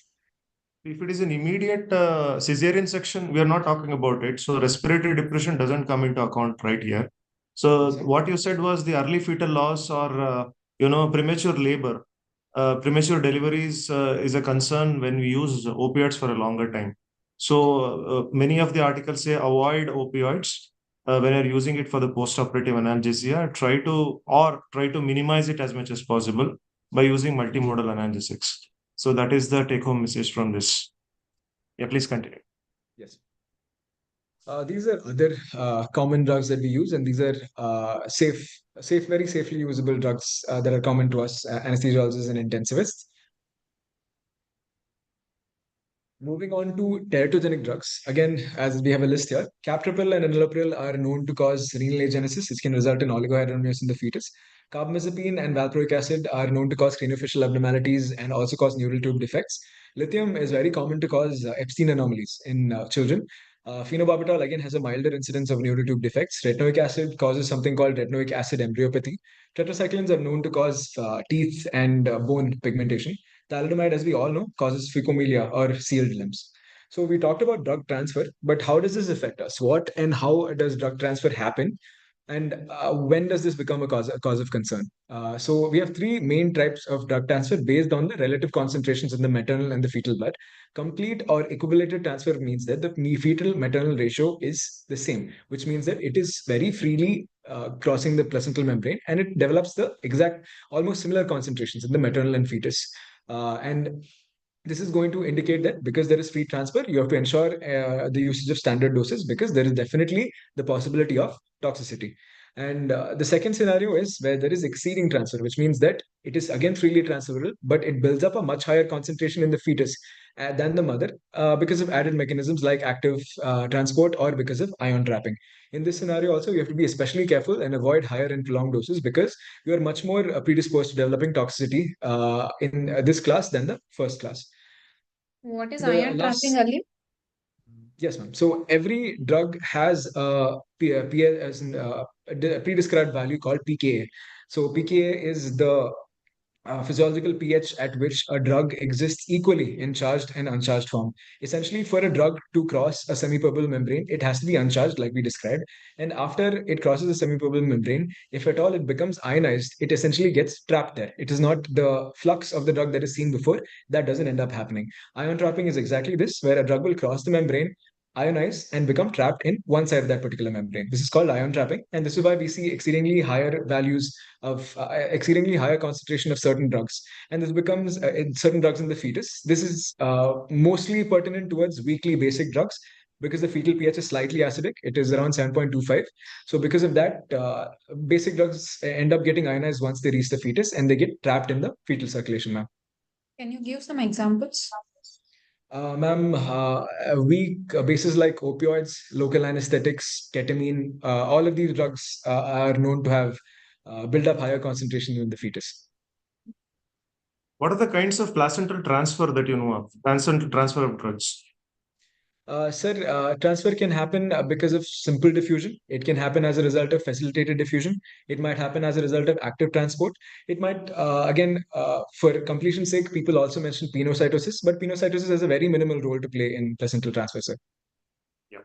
If it is an immediate cesarean section, we are not talking about it. So respiratory depression doesn't come into account right here. So what you said was the early fetal loss or premature labor, premature deliveries is a concern when we use opioids for a longer time. So many of the articles say avoid opioids when you're using it for the post-operative analgesia. Try to minimize it as much as possible by using multimodal analgesics. So that is the take-home message from this. Yeah, please continue. Yes. These are other common drugs that we use, and these are very safely usable drugs that are common to us, anesthesiologists and intensivists. Moving on to teratogenic drugs. Again, as we have a list here, captopril and enalapril are known to cause renal agenesis, which can result in oligohydramnios in the fetus. Carbamazepine and valproic acid are known to cause craniofacial abnormalities and also cause neural tube defects. Lithium is very common to cause Epstein anomalies in children. Phenobarbital again has a milder incidence of neural tube defects. Retinoic acid causes something called retinoic acid embryopathy. Tetracyclines are known to cause teeth and bone pigmentation. Thalidomide, as we all know, causes phecomelia or sealed limbs. So we talked about drug transfer, but how does this affect us? What and how does drug transfer happen? And when does this become a cause of concern? So we have 3 main types of drug transfer based on the relative concentrations in the maternal and the fetal blood. Complete or equivalated transfer means that the fetal maternal ratio is the same, which means that it is very freely crossing the placental membrane and it develops the exact, almost similar concentrations in the maternal and fetus. And this is going to indicate that because there is free transfer, you have to ensure the usage of standard doses because there is definitely the possibility of toxicity. And the second scenario is where there is exceeding transfer, which means that it is again freely transferable, but it builds up a much higher concentration in the fetus than the mother because of added mechanisms like active transport or because of ion trapping. In this scenario also, you have to be especially careful and avoid higher and prolonged doses because you are much more predisposed to developing toxicity in this class than the first class. What is The ion last, trapping, Ali? yes, ma'am. So every drug has a pre-described value called pKa. So pKa is the physiological pH at which a drug exists equally in charged and uncharged form. Essentially, for a drug to cross a semipermeable membrane, it has to be uncharged, like we described. And after it crosses a semipermeable membrane, if at all it becomes ionized, it essentially gets trapped there. It is not the flux of the drug that is seen before that doesn't end up happening. Ion trapping is exactly this, where a drug will cross the membrane, ionize, and become trapped in one side of that particular membrane. This is called ion trapping, and this is why we see exceedingly higher values of exceedingly higher concentration of certain drugs, and this becomes in certain drugs in the fetus. This is mostly pertinent towards weakly basic drugs because the fetal pH is slightly acidic. It is around 7.25. So because of that, basic drugs end up getting ionized once they reach the fetus and they get trapped in the fetal circulation, ma'am. Can you give some examples? Ma'am, weak bases like opioids, local anesthetics, ketamine, all of these drugs are known to have built up higher concentrations in the fetus. What are the kinds of placental transfer that you know of? Placental transfer of drugs. Sir, transfer can happen because of simple diffusion. It can happen as a result of facilitated diffusion. It might happen as a result of active transport. It might, for completion's sake, people also mention penocytosis, but penocytosis has a very minimal role to play in placental transfer, sir. Yeah.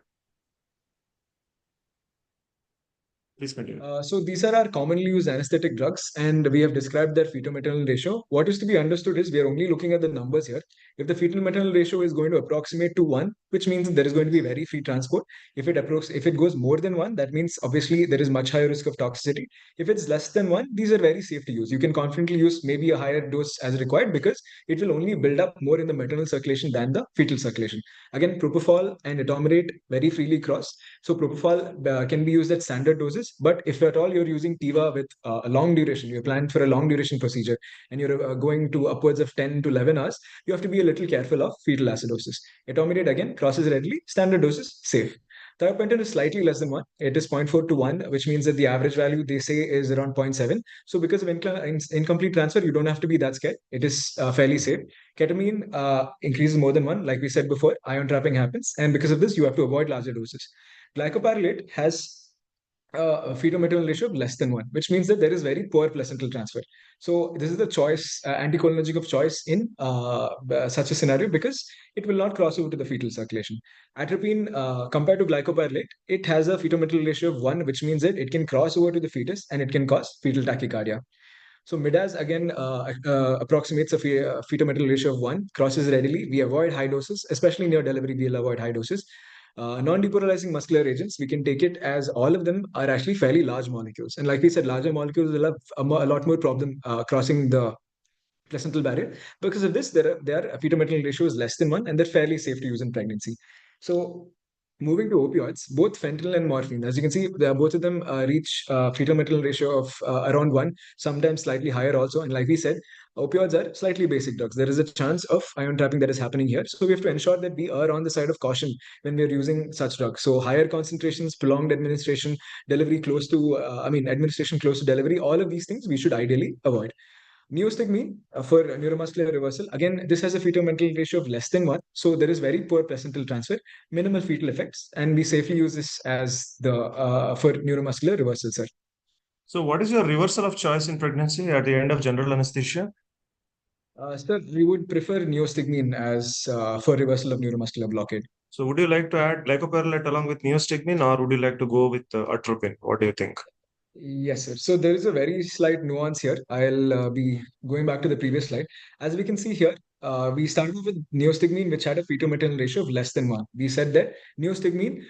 Please continue. So these are our commonly used anesthetic drugs, and we have described their fetal-maternal ratio. What is to be understood is we are only looking at the numbers here. If the fetal-maternal ratio is going to approximate to 1, which means there is going to be very free transport. If it goes more than 1, that means obviously there is much higher risk of toxicity. If it's less than 1, these are very safe to use. You can confidently use maybe a higher dose as required because it will only build up more in the maternal circulation than the fetal circulation. Again, propofol and etomerate very freely cross. So propofol can be used at standard doses, but if at all you're using TIVA with a long duration, you're planned for a long duration procedure, and you're going to upwards of 10 to 11 hours, you have to be a little careful of fetal acidosis. Etomerate again crosses readily, standard doses safe. Thiopentane is slightly less than 1. It is 0.4 to 1, which means that the average value they say is around 0.7. So because of incomplete transfer, you don't have to be that scared. It is fairly safe. Ketamine increases more than 1. Like we said before, ion trapping happens. And because of this, you have to avoid larger doses. Glycopyrrolate has a fetal-maternal ratio of less than 1, which means that there is very poor placental transfer. So this is the choice, anticholinergic of choice in such a scenario because it will not cross over to the fetal circulation. Atropine, compared to glycopyrrolate, it has a fetal-maternal ratio of 1, which means that it can cross over to the fetus and it can cause fetal tachycardia. So Midas again approximates a fetal-maternal ratio of 1, crosses readily. We avoid high doses, especially near delivery, we'll avoid high doses. Non-depolarizing muscular agents, we can take it as all of them are actually fairly large molecules. And like we said, larger molecules will have a lot more problem crossing the placental barrier. Because of this, their fetal-maternal ratio is less than 1, and they're fairly safe to use in pregnancy. So moving to opioids, both fentanyl and morphine, as you can see, both of them reach fetal-maternal ratio of around 1, sometimes slightly higher also. And like we said, opioids are slightly basic drugs. There is a chance of ion trapping that is happening here. So we have to ensure that we are on the side of caution when we're using such drugs. So higher concentrations, prolonged administration, delivery close to, administration close to delivery, all of these things we should ideally avoid. Neostigmine for neuromuscular reversal. Again, this has a fetal-maternal ratio of less than 1. So there is very poor placental transfer, minimal fetal effects, and we safely use this as the for neuromuscular reversal, sir. So what is your reversal of choice in pregnancy at the end of general anesthesia? Sir, we would prefer neostigmine as for reversal of neuromuscular blockade. So would you like to add glycopyrrolate along with neostigmine, or would you like to go with atropine? What do you think? Yes, sir. So there is a very slight nuance here. I'll be going back to the previous slide. As we can see here, we started with neostigmine, which had a fetal-maternal ratio of less than 1. We said that neostigmine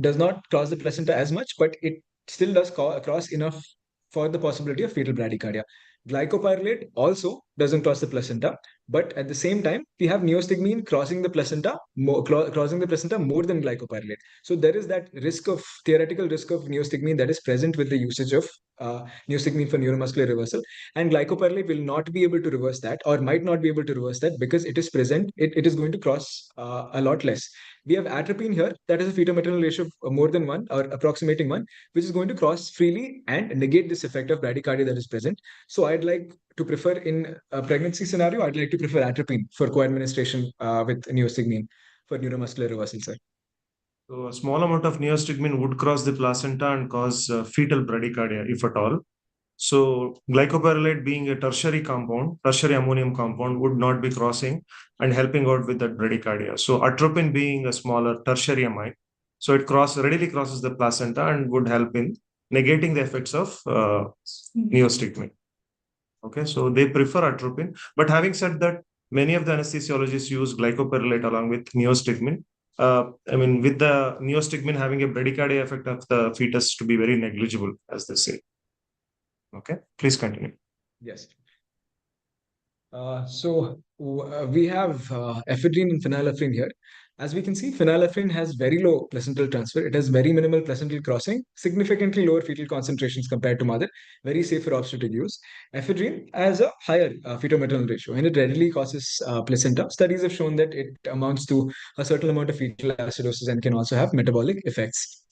does not cross the placenta as much, but it still does cross enough for the possibility of fetal bradycardia. Glycopyrrolate also doesn't cross the placenta, but at the same time, we have neostigmine crossing the placenta more than glycopyrrolate. So there is that theoretical risk of neostigmine that is present with the usage of neostigmine for neuromuscular reversal, and glycopyrrolate will not be able to reverse that, or might not be able to reverse that, because it is present. It is going to cross a lot less. We have atropine here, that is a fetal-maternal ratio of more than 1 or approximating 1, which is going to cross freely and negate this effect of bradycardia that is present. So I'd like to prefer, in a pregnancy scenario, I'd like to prefer atropine for co-administration with neostigmine for neuromuscular reversal, sir. So a small amount of neostigmine would cross the placenta and cause fetal bradycardia, if at all. So glycopyrrolate, being a tertiary ammonium compound, would not be crossing and helping out with that bradycardia. So atropine, being a smaller tertiary amide, so it readily crosses the placenta and would help in negating the effects of neostigmine. Okay, so they prefer atropine. But having said that, many of the anesthesiologists use glycopyrrolate along with neostigmine. With the neostigmine having a bradycardia effect of the fetus to be very negligible, as they say. Okay, please continue. Yes. We have ephedrine and phenylephrine here. As we can see, phenylephrine has very low placental transfer. It has very minimal placental crossing, significantly lower fetal concentrations compared to mother, very safe for obstetric use. Ephedrine has a higher fetal-maternal ratio, and it readily causes placenta. Studies have shown that it amounts to a certain amount of fetal acidosis and can also have metabolic effects.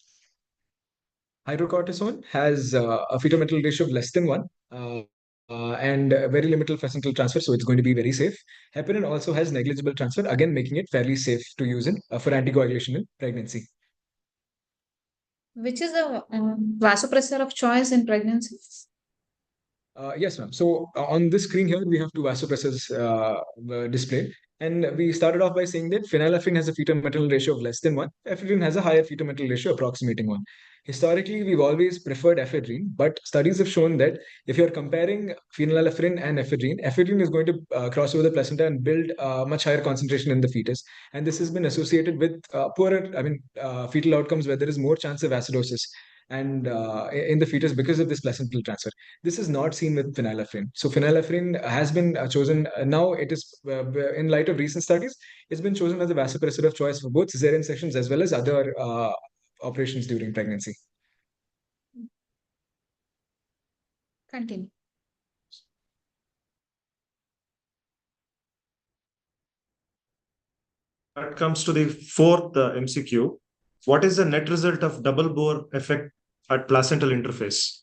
Hydrocortisone has a fetal-maternal ratio of less than 1. And very limited placental transfer, so it's going to be very safe. Heparin also has negligible transfer, again making it fairly safe to use for anticoagulation in pregnancy. Which is the vasopressor of choice in pregnancy? Yes, ma'am. So on this screen here, we have 2 vasopressors displayed. And we started off by saying that phenylephrine has a fetal-maternal ratio of less than 1. Ephedrine has a higher fetal-maternal ratio approximating 1. Historically, we've always preferred ephedrine, but studies have shown that if you're comparing phenylephrine and ephedrine is going to cross over the placenta and build a much higher concentration in the fetus. And this has been associated with poorer, fetal outcomes, where there is more chance of acidosis and in the fetus because of this placental transfer. This is not seen with phenylephrine. So phenylephrine has been chosen. Now it is, in light of recent studies, it's been chosen as a vasopressor of choice for both cesarean sections as well as other operations during pregnancy. Continue. That comes to the 4th MCQ. What is the net result of double bore effect at placental interface?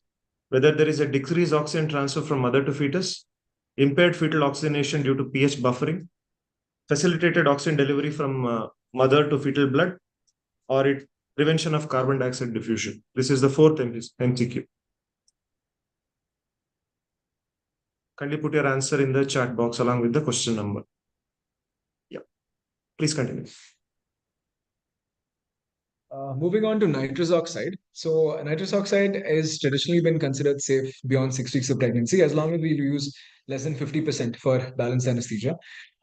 Whether there is a decreased oxygen transfer from mother to fetus, impaired fetal oxygenation due to pH buffering, facilitated oxygen delivery from mother to fetal blood, or prevention of carbon dioxide diffusion. This is the 4th MCQ. Kindly put your answer in the chat box along with the question number. Yeah, please continue. Moving on to nitrous oxide. So nitrous oxide is traditionally been considered safe beyond 6 weeks of pregnancy, as long as we use less than 50% for balanced anesthesia.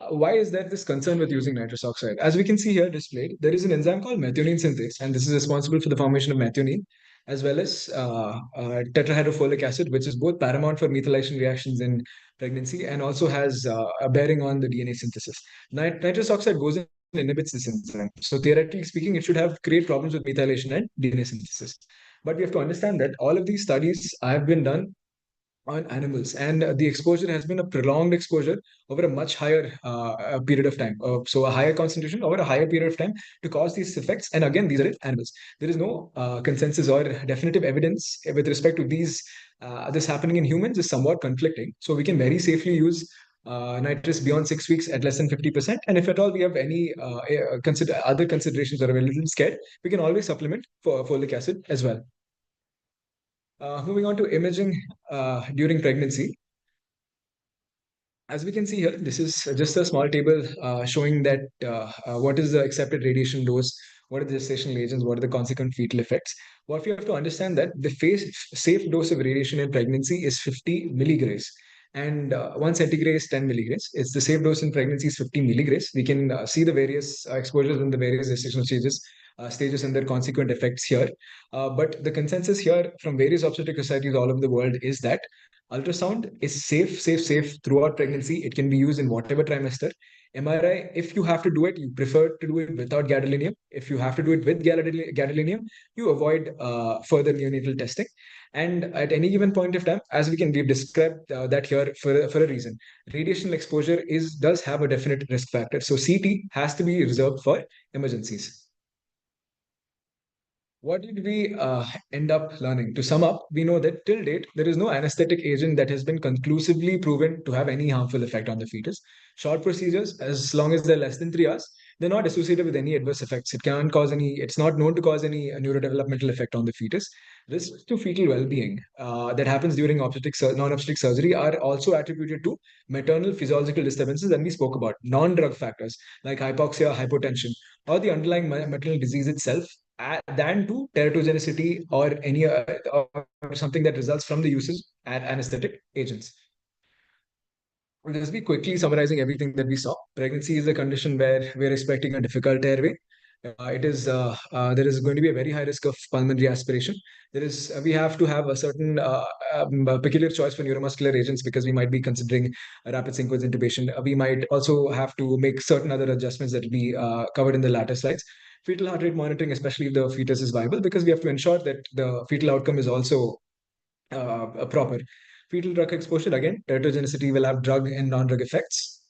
Why is there this concern with using nitrous oxide? As we can see here displayed, there is an enzyme called methionine synthase, and this is responsible for the formation of methionine, as well as tetrahydrofolic acid, which is both paramount for methylation reactions in pregnancy and also has a bearing on the DNA synthesis. Nitrous oxide goes in inhibits this enzyme. So theoretically speaking, it should have great problems with methylation and DNA synthesis. But we have to understand that all of these studies have been done on animals, and the exposure has been a prolonged exposure over a much higher period of time. So a higher concentration over a higher period of time to cause these effects. And again, these are in animals. There is no consensus or definitive evidence with respect to this happening in humans is somewhat conflicting. So we can very safely use nitrous beyond 6 weeks at less than 50%. And if at all we have any other considerations or are a little scared, we can always supplement for folic acid as well. Moving on to imaging during pregnancy. As we can see here, this is just a small table showing that what is the accepted radiation dose, what are the gestational agents, what are the consequent fetal effects. What we have to understand that the safe dose of radiation in pregnancy is 50 milligrays. And 1 centigrade is 10 milligrays. It's the safe dose in pregnancy is 50 milligrays. We can see the various exposures in the various gestational stages and their consequent effects here. But the consensus here from various obstetric societies all over the world is that Ultrasound is safe throughout pregnancy. It can be used in whatever trimester. MRI, if you have to do it, you prefer to do it without gadolinium. If you have to do it with gadolinium, you avoid further neonatal testing. And at any given point of time, as we've described that here for a reason, radiation exposure does have a definite risk factor. So CT has to be reserved for emergencies. What did we end up learning? To sum up, we know that till date, there is no anesthetic agent that has been conclusively proven to have any harmful effect on the fetus. Short procedures, as long as they're less than 3 hours, they're not associated with any adverse effects. It's not known to cause any neurodevelopmental effect on the fetus. Risks to fetal well-being that happens during non-obstetric surgery are also attributed to maternal physiological disturbances that we spoke about, non-drug factors like hypoxia, hypotension, or the underlying maternal disease itself, than to teratogenicity or something that results from the usage of anesthetic agents. We'll just be quickly summarizing everything that we saw. Pregnancy is a condition where we're expecting a difficult airway. There is going to be a very high risk of pulmonary aspiration. We have to have a certain peculiar choice for neuromuscular agents because we might be considering a rapid sequence intubation. We might also have to make certain other adjustments that will be covered in the latter slides. Fetal heart rate monitoring, especially if the fetus is viable, because we have to ensure that the fetal outcome is also proper. Fetal drug exposure, again, teratogenicity will have drug and non-drug effects.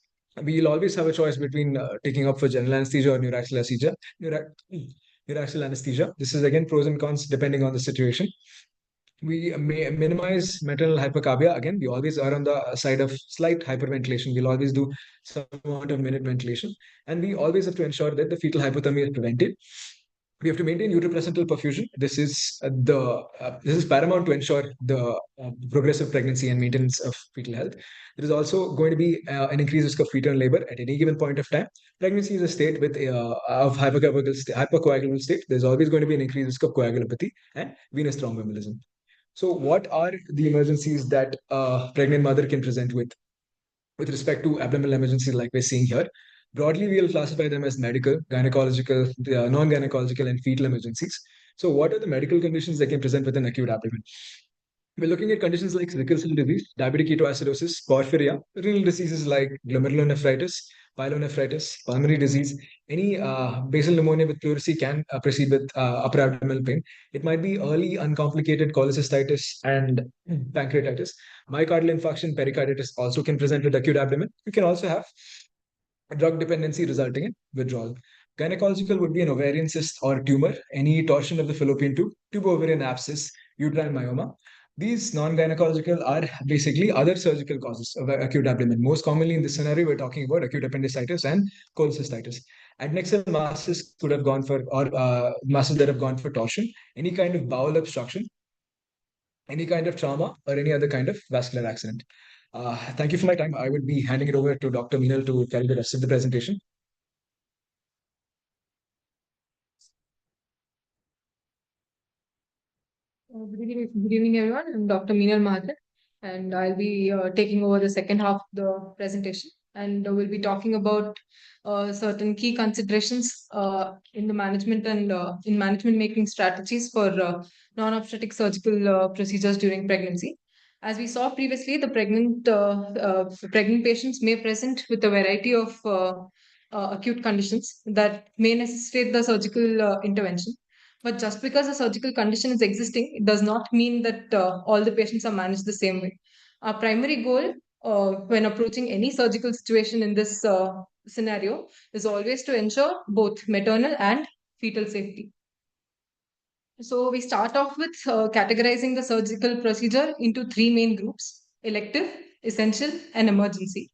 We'll always have a choice between taking up for general anesthesia or neuraxial anesthesia. Neuraxial anesthesia. This is again pros and cons depending on the situation. We may minimize maternal hypercarbia. Again, we always are on the side of slight hyperventilation. We'll always do some amount of minute ventilation. And we always have to ensure that the fetal hypothermia is prevented. We have to maintain utero-placental perfusion. This is paramount to ensure the progressive pregnancy and maintenance of fetal health. There is also going to be an increased risk of fetal labor at any given point of time. Pregnancy is a state of hypercoagulable state. There's always going to be an increased risk of coagulopathy and venous thromboembolism. So what are the emergencies that a pregnant mother can present with respect to abdominal emergencies like we're seeing here? Broadly, we'll classify them as medical, gynecological, non-gynecological, and fetal emergencies. So what are the medical conditions that can present with an acute abdomen? We're looking at conditions like sickle cell disease, diabetic ketoacidosis, porphyria, renal diseases like glomerulonephritis, pyelonephritis, pulmonary disease. Any basal pneumonia with pleurisy can proceed with upper abdominal pain. It might be early uncomplicated cholecystitis and pancreatitis. Myocardial infarction, pericarditis also can present with acute abdomen. You can also have drug dependency resulting in withdrawal. Gynecological would be an ovarian cyst or tumor, any torsion of the fallopian tube, tubo-ovarian abscess, uterine myoma. These non-gynecological are basically other surgical causes of acute abdomen. Most commonly in this scenario, we're talking about acute appendicitis and cholecystitis. Adnexal masses could have gone for, or masses that have gone for torsion, any kind of bowel obstruction, any kind of trauma, or any other kind of vascular accident. Thank you for my time. I would be handing it over to Dr. Meenal to carry the rest of the presentation. Good evening, everyone. I'm Dr. Meenal Mahajan, and I'll be taking over the second half of the presentation. And we'll be talking about certain key considerations in the management and in management making strategies for non-obstetric surgical procedures during pregnancy. As we saw previously, the pregnant patients may present with a variety of acute conditions that may necessitate the surgical intervention. But just because a surgical condition is existing, it does not mean that all the patients are managed the same way. Our primary goal when approaching any surgical situation in this scenario is always to ensure both maternal and fetal safety. So we start off with categorizing the surgical procedure into three main groups: elective, essential, and emergency.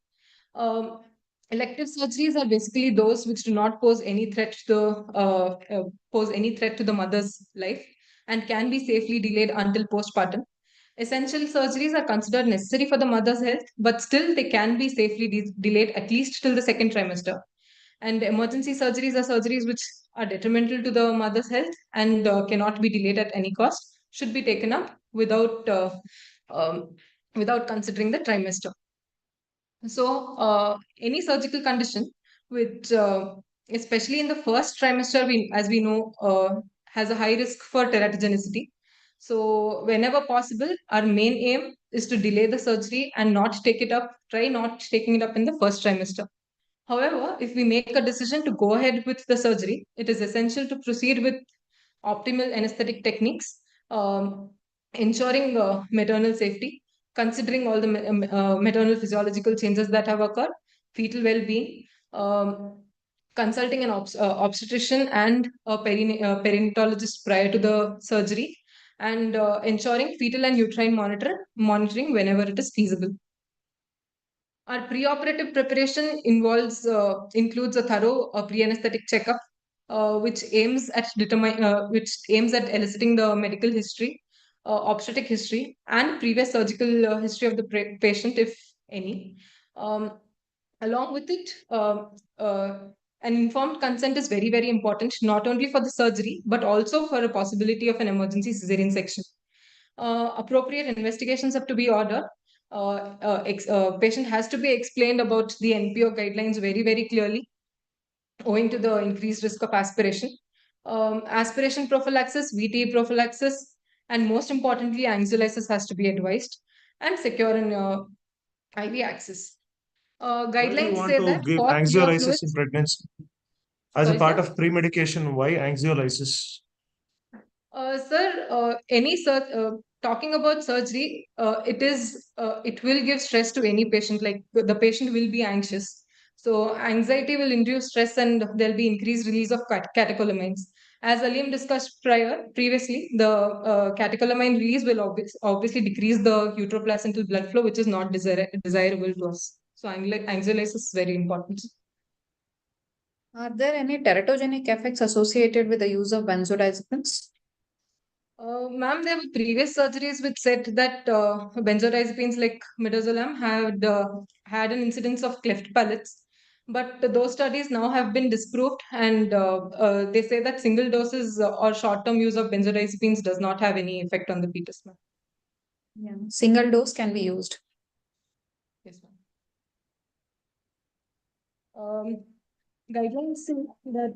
Elective surgeries are basically those which do not pose any threat to the mother's life and can be safely delayed until postpartum. Essential surgeries are considered necessary for the mother's health, but still they can be safely delayed at least till the second trimester. And emergency surgeries are surgeries which are detrimental to the mother's health and cannot be delayed at any cost, should be taken up without considering the trimester. So, any surgical condition which, especially in the first trimester, as we know, has a high risk for teratogenicity. So whenever possible, our main aim is to delay the surgery and try not taking it up in the first trimester. However, if we make a decision to go ahead with the surgery, it is essential to proceed with optimal anesthetic techniques, ensuring maternal safety, considering all the maternal physiological changes that have occurred, fetal well-being, consulting an obstetrician and a perinatologist prior to the surgery, and ensuring fetal and uterine monitoring whenever it is feasible. Our preoperative preparation includes a thorough pre-anesthetic checkup, which aims at eliciting the medical history, obstetric history, and previous surgical history of the patient, if any. Along with it, an informed consent is very, very important, not only for the surgery, but also for a possibility of an emergency cesarean section. Appropriate investigations have to be ordered. Patient has to be explained about the NPO guidelines very, very clearly, owing to the increased risk of aspiration. Aspiration prophylaxis, VTE prophylaxis, and most importantly, anxiolysis has to be advised and secure an IV access. Why do you Guidelines want say to that give for anxiolysis in pregnancy? As a Sorry, part sir? of pre-medication, why anxiolysis? Sir, talking about surgery, it will give stress to any patient. Like the patient will be anxious. So anxiety will induce stress, and there'll be increased release of catecholamines. As Alim discussed previously, the catecholamine release will obviously decrease the utero-placental blood flow, which is not desirable to us. So anxiolysis is very important. Are there any teratogenic effects associated with the use of benzodiazepines? Ma'am, there were previous surgeries which said that benzodiazepines like midazolam had an incidence of cleft palates, but those studies now have been disproved, and they say that single doses or short-term use of benzodiazepines does not have any effect on the fetus, ma'am. Yeah, single dose can be used. Yes, ma'am. Guidelines say that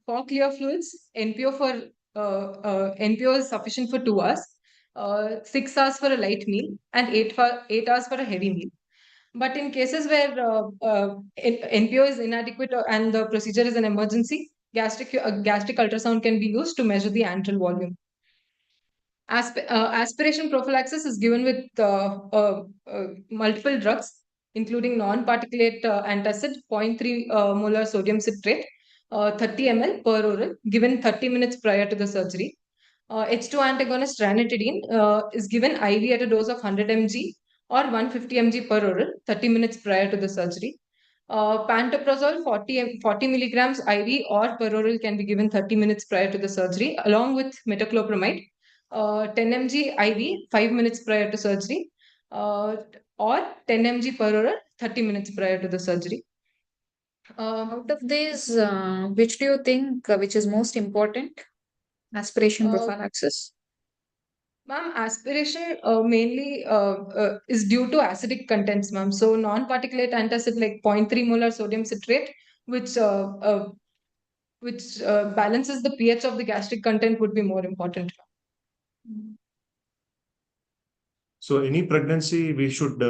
for clear fluids, NPO is sufficient for 2 hours, 6 hours for a light meal, and 8 hours for a heavy meal. But in cases where NPO is inadequate and the procedure is an emergency, gastric ultrasound can be used to measure the antral volume. Aspiration prophylaxis is given with multiple drugs, including non-particulate antacid, 0.3 molar sodium citrate, 30 ml per oral, given 30 minutes prior to the surgery. H2 antagonist ranitidine is given IV at a dose of 100 mg or 150 mg per oral, 30 minutes prior to the surgery. Pantoprazole 40 milligrams IV or per oral can be given 30 minutes prior to the surgery, along with metoclopramide. 10 mg IV 5 minutes prior to surgery, or 10 mg per oral 30 minutes prior to the surgery. Out of these, which do you think which is most important? Aspiration prophylaxis? Ma'am, aspiration mainly is due to acidic contents, ma'am. So non-particulate antacid like 0.3 molar sodium citrate, which balances the pH of the gastric content, would be more important. So any pregnancy, we should,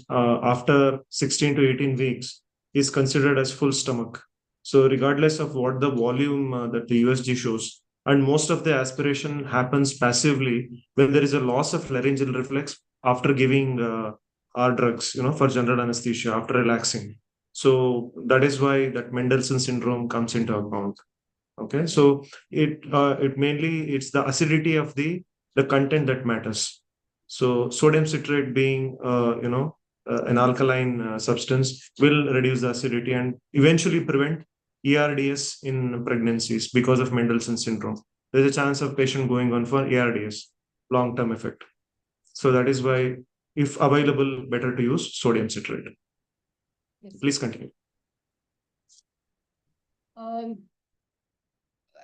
after 16 to 18 weeks, is considered as full stomach. So regardless of what the volume that the USG shows, and most of the aspiration happens passively when there is a loss of laryngeal reflex after giving our drugs, for general anesthesia after relaxing. So that is why that Mendelssohn syndrome comes into account. Okay, so it mainly it's the acidity of the content that matters. So sodium citrate being an alkaline substance will reduce the acidity and eventually prevent ERDS in pregnancies because of Mendelssohn syndrome. There's a chance of patient going on for ERDS, long-term effect. So that is why, if available, better to use sodium citrate. Yes. Please continue.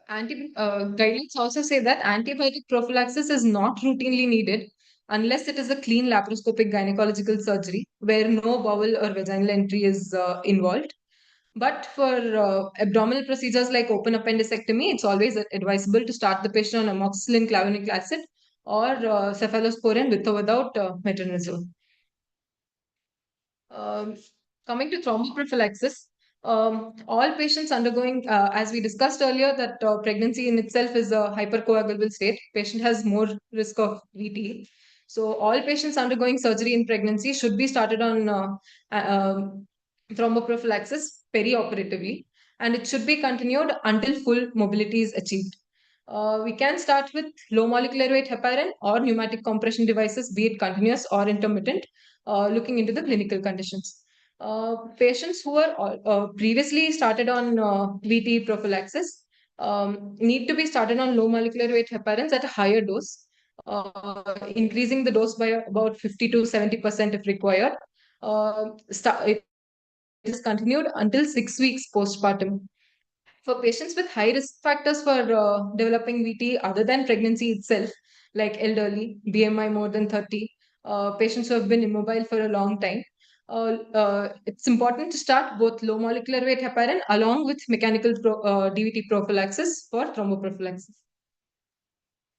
Guidelines also say that antibiotic prophylaxis is not routinely needed unless it is a clean laparoscopic gynecological surgery where no bowel or vaginal entry is involved. But for abdominal procedures like open appendicectomy, it's always advisable to start the patient on amoxicillin clavulanic acid or cephalosporin with or without metronidazole. Coming to thromboprophylaxis, all patients undergoing, as we discussed earlier, that pregnancy in itself is a hypercoagulable state. Patient has more risk of VT. So all patients undergoing surgery in pregnancy should be started on thromboprophylaxis perioperatively, and it should be continued until full mobility is achieved. We can start with low molecular weight heparin or pneumatic compression devices, be it continuous or intermittent, looking into the clinical conditions. Patients who are previously started on VT prophylaxis need to be started on low molecular weight heparins at a higher dose, increasing the dose by about 50 to 70% if required. It is continued until 6 weeks postpartum. For patients with high risk factors for developing VT other than pregnancy itself, like elderly, BMI more than 30, patients who have been immobile for a long time, it's important to start both low molecular weight heparin along with mechanical DVT prophylaxis for thromboprophylaxis.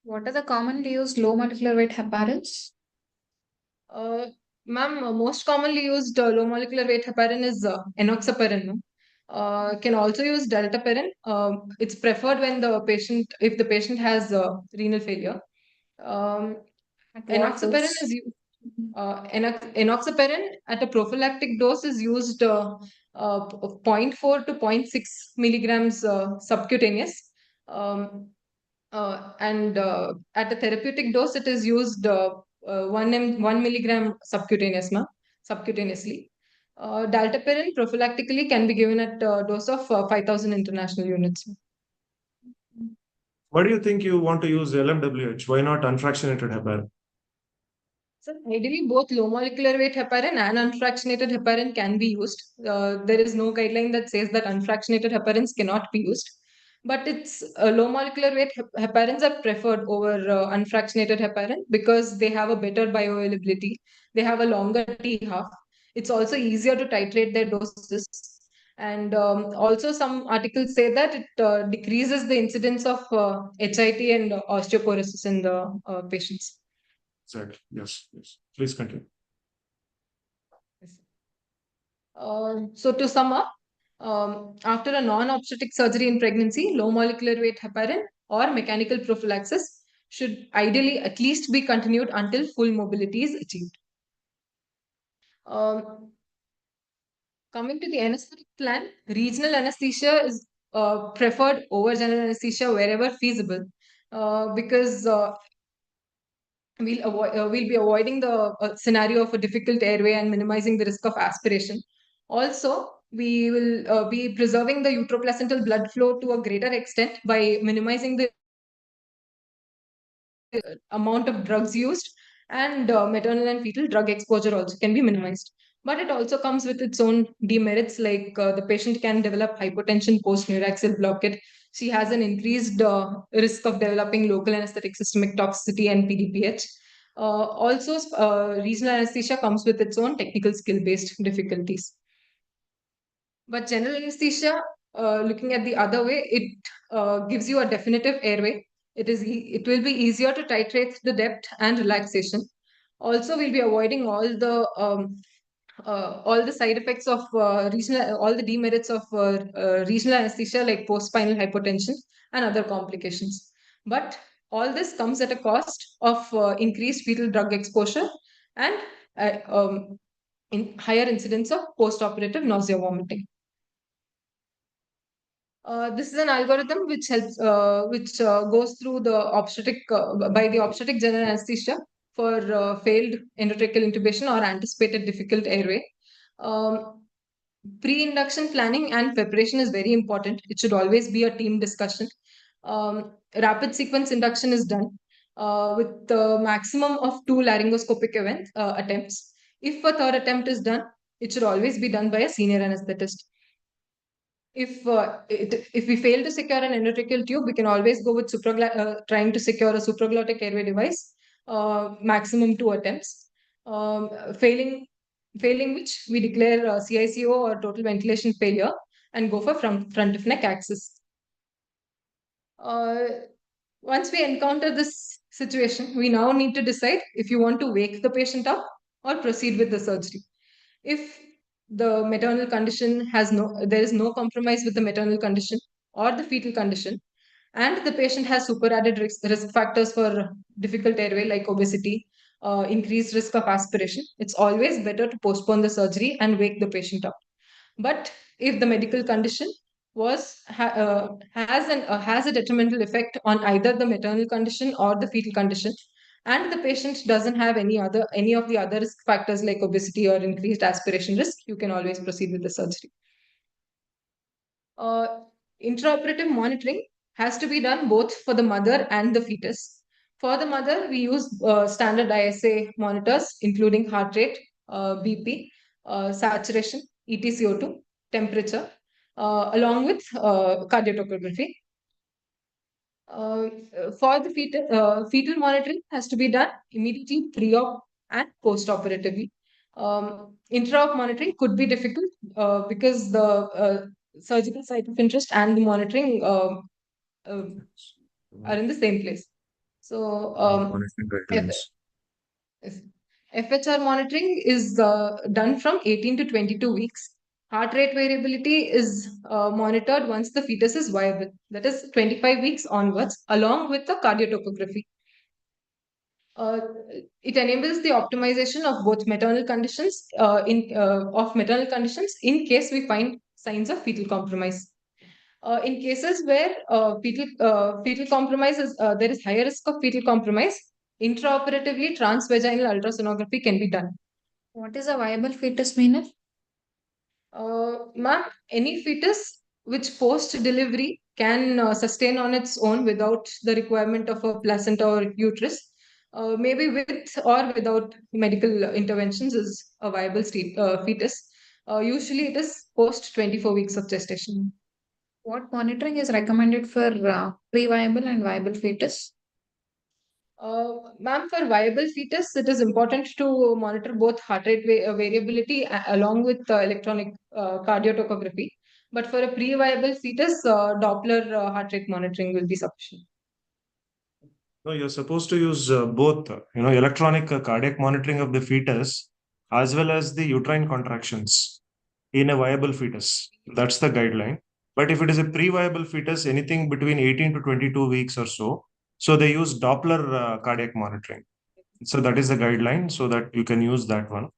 What are the commonly used low molecular weight heparins? Ma'am, most commonly used low molecular weight heparin is enoxaparin. Can also use dalteparin. It's preferred when if the patient has renal failure. Enoxaparin is used. Enoxaparin at a prophylactic dose is used 0.4 to 0.6 milligrams subcutaneous. And at a therapeutic dose, it is used 1 milligram subcutaneously. Dalteparin prophylactically can be given at a dose of 5,000 international units. Why do you think you want to use LMWH? Why not unfractionated heparin? So ideally, both low molecular weight heparin and unfractionated heparin can be used. There is no guideline that says that unfractionated heparins cannot be used. But it's low molecular weight heparins are preferred over unfractionated heparin because they have a better bioavailability. They have a longer T half. It's also easier to titrate their doses. And also some articles say that it decreases the incidence of HIT and osteoporosis in the patients. Exactly. Yes. Please continue. So to sum up, after a non-obstetric surgery in pregnancy, low molecular weight heparin or mechanical prophylaxis should ideally at least be continued until full mobility is achieved. Coming to the anesthetic plan, regional anesthesia is preferred over general anesthesia wherever feasible, because we'll be avoiding the scenario of a difficult airway and minimizing the risk of aspiration. Also, we will be preserving the utero-placental blood flow to a greater extent by minimizing the amount of drugs used, and maternal and fetal drug exposure also can be minimized. But it also comes with its own demerits, like the patient can develop hypotension post-neuraxial blockade. She has an increased risk of developing local anesthetic systemic toxicity and PDPH. Also, regional anesthesia comes with its own technical skill-based difficulties. But general anesthesia, looking at the other way, it gives you a definitive airway. It will be easier to titrate the depth and relaxation. Also, we'll be avoiding all the side effects of all the demerits of regional anesthesia, like post-spinal hypotension and other complications. But all this comes at a cost of increased fetal drug exposure and in higher incidence of post-operative nausea, vomiting. This is an algorithm which helps, which goes through the obstetric by the obstetric general anesthesia for failed endotracheal intubation or anticipated difficult airway. Pre-induction planning and preparation is very important. It should always be a team discussion. Rapid sequence induction is done with the maximum of 2 laryngoscopic attempts. If a third attempt is done, it should always be done by a senior anesthetist. If we fail to secure an endotracheal tube, we can always go with trying to secure a supraglottic airway device, maximum 2 attempts. Failing which we declare CICO or total ventilation failure, and go for front of neck axis. Once we encounter this situation, we now need to decide if you want to wake the patient up or proceed with the surgery. If the maternal condition there is no compromise with the maternal condition or the fetal condition, and the patient has superadded risk factors for difficult airway like obesity, increased risk of aspiration, it's always better to postpone the surgery and wake the patient up. But if the medical condition has a detrimental effect on either the maternal condition or the fetal condition, and the patient doesn't have any of the other risk factors like obesity or increased aspiration risk, you can always proceed with the surgery. Intraoperative monitoring has to be done both for the mother and the fetus. For the mother, we use standard ISA monitors, including heart rate, BP, saturation, EtCO2, temperature, along with cardiotocography. For the fetal monitoring has to be done immediately pre-op and post-operatively. Intra-op monitoring could be difficult because the surgical site of interest and the monitoring are in the same place. So Monitoring guidelines. FHR monitoring is done from 18 to 22 weeks. Heart rate variability is monitored once the fetus is viable, that is 25 weeks onwards, along with the cardiotocography. It enables the optimization of both maternal conditions in case we find signs of fetal compromise. In cases where fetal compromise there is higher risk of fetal compromise, intraoperatively transvaginal ultrasonography can be done. What is a viable fetus, Meenal? Ma'am, any fetus which post-delivery can sustain on its own without the requirement of a placenta or uterus, maybe with or without medical interventions, is a viable fetus. Usually it is post 24 weeks of gestation. What monitoring is recommended for pre-viable and viable fetus? Ma'am, for viable fetus, it is important to monitor both heart rate variability along with electronic cardiotocography. But for a pre-viable fetus, Doppler heart rate monitoring will be sufficient. No, you're supposed to use both, electronic cardiac monitoring of the fetus as well as the uterine contractions in a viable fetus. That's the guideline. But if it is a pre-viable fetus, anything between 18 to 22 weeks or so, so they use Doppler cardiac monitoring. So that is the guideline, so that you can use that one.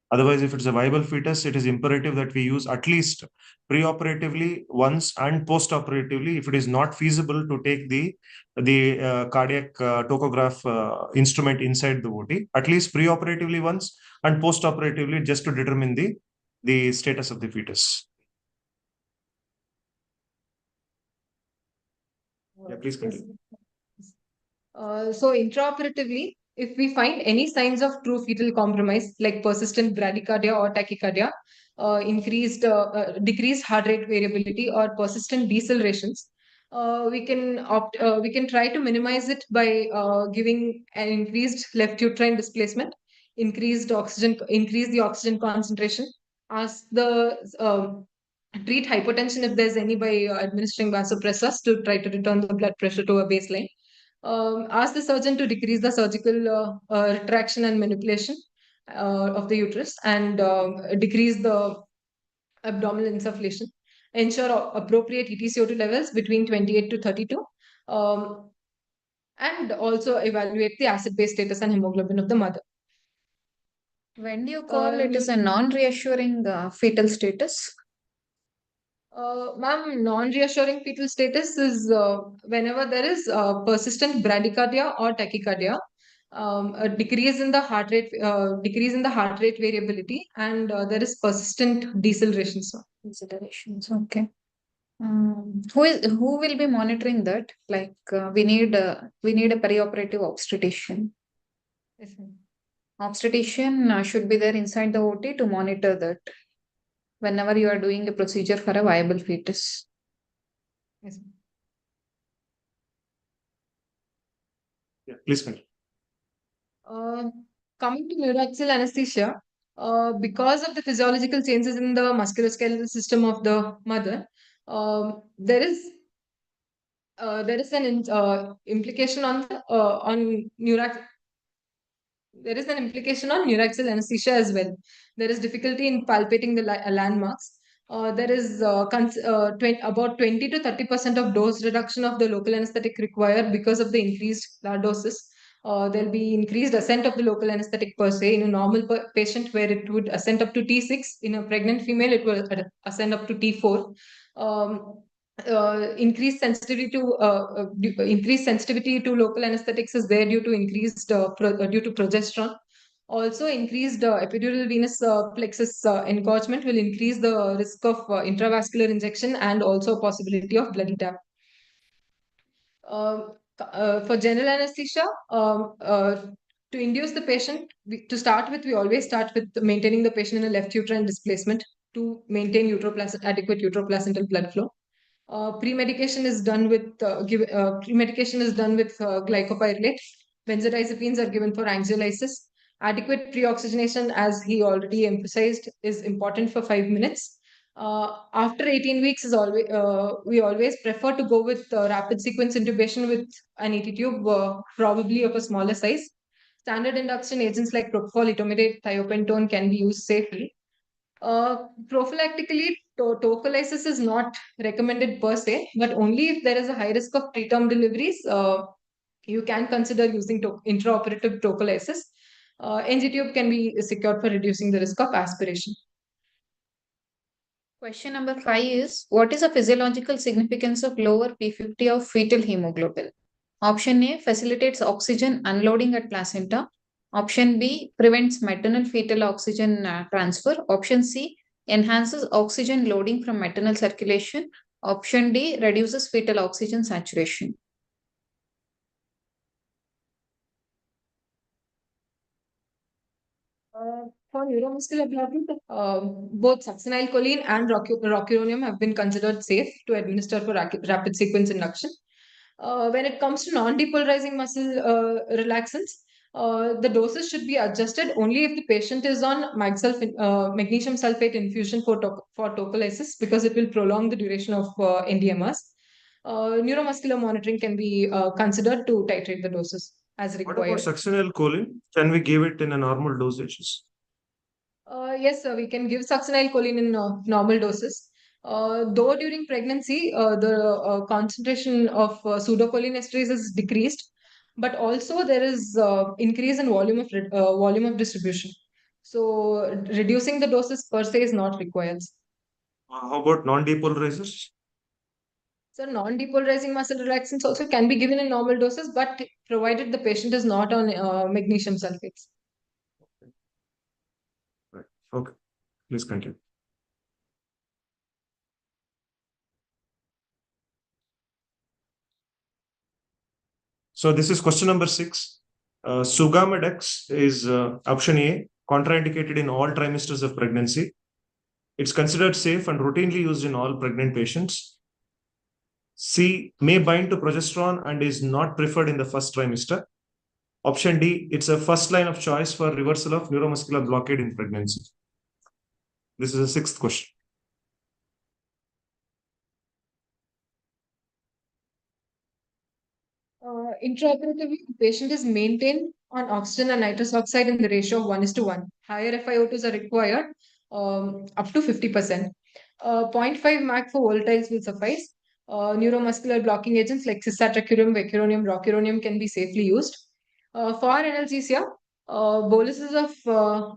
Otherwise, if it's a viable fetus, it is imperative that we use at least pre-operatively once and post-operatively if it is not feasible to take the cardiac tachograph instrument inside the OT, at least pre-operatively once and post-operatively just to determine the status of the fetus. Yeah, please continue. So intraoperatively, if we find any signs of true fetal compromise like persistent bradycardia or tachycardia, decreased heart rate variability or persistent decelerations, we can try to minimize it by giving an increased left uterine displacement, increase the oxygen concentration, treat hypotension if there's any by administering vasopressors to try to return the blood pressure to a baseline. Ask the surgeon to decrease the surgical retraction and manipulation of the uterus and decrease the abdominal insufflation. Ensure appropriate EtCO2 levels between 28 to 32. And also evaluate the acid-base status and hemoglobin of the mother. When do you call it is a non-reassuring fetal status? Ma'am, non-reassuring fetal status is whenever there is persistent bradycardia or tachycardia, a decrease in the heart rate variability, and there is persistent decelerations. Decelerations, okay. Who will be monitoring that? Like we need a perioperative obstetrician. Yes, ma'am. Obstetrician should be there inside the OT to monitor that whenever you are doing a procedure for a viable fetus. Yes, ma'am. Yeah, please continue. Coming to neuromuscular anesthesia, Because of the physiological changes in the musculoskeletal system of the mother, there is an implication on the there is an implication on neuraxial anesthesia as well. There is difficulty in palpating the landmarks. There is about 20 to 30% of dose reduction of the local anesthetic required because of the increased doses. There will be increased ascent of the local anesthetic per se in a normal patient, where it would ascend up to T6. In a pregnant female, it will ascend up to T4. Increased sensitivity to local anesthetics is there due to increased due to progesterone. Also, increased epidural venous plexus engorgement will increase the risk of intravascular injection and also possibility of bloody tap. For general anesthesia, to induce the patient, to start with, we always start with maintaining the patient in a left uterine displacement to maintain adequate utero-placental blood flow. Pre-medication is done with glycopyrrolate. Benzodiazepines are given for anxiolysis. Adequate pre-oxygenation, as he already emphasized, is important for 5 minutes. After 18 weeks, we always prefer to go with rapid sequence intubation with an ET tube, probably of a smaller size. Standard induction agents like propofol, etomidate, thiopentone can be used safely. Prophylactically, tocolysis is not recommended per se, but only if there is a high risk of preterm deliveries, you can consider using intraoperative tocolysis. NG tube can be secured for reducing the risk of aspiration. Question number 5 is, what is the physiological significance of lower P50 of fetal hemoglobin? Option A, facilitates oxygen unloading at placenta. Option B, prevents maternal fetal oxygen transfer. Option C, enhances oxygen loading from maternal circulation. Option D, reduces fetal oxygen saturation. For neuromuscular blood, both succinylcholine and rocuronium have been considered safe to administer for rapid sequence induction. When it comes to non-depolarizing muscle relaxants, the doses should be adjusted only if the patient is on magnesium sulfate infusion for tocolysis, because it will prolong the duration of NDMRs. Neuromuscular monitoring can be considered to titrate the doses as required. What about succinylcholine? Can we give it in a normal dosages? Yes, sir, we can give succinylcholine in normal doses. Though during pregnancy, the concentration of pseudocholinesterase is decreased, but also there is increase in volume of distribution. So reducing the doses per se is not required. How about non-depolarizers? So non-depolarizing muscle relaxants also can be given in normal doses, but provided the patient is not on magnesium sulfates. Right. Okay. Please continue. So this is question number 6. Sugammadex is option A, contraindicated in all trimesters of pregnancy. It's considered safe and routinely used in all pregnant patients. C, may bind to progesterone and is not preferred in the first trimester. Option D, it's a first line of choice for reversal of neuromuscular blockade in pregnancy. This is the 6th question. Intraoperatively, the patient is maintained on oxygen and nitrous oxide in the ratio of 1:1. Higher FiO2s are required, up to 50%. 0.5 MAC for volatiles will suffice. Neuromuscular blocking agents like cisatracurium, vecuronium, rocuronium can be safely used. For analgesia, boluses of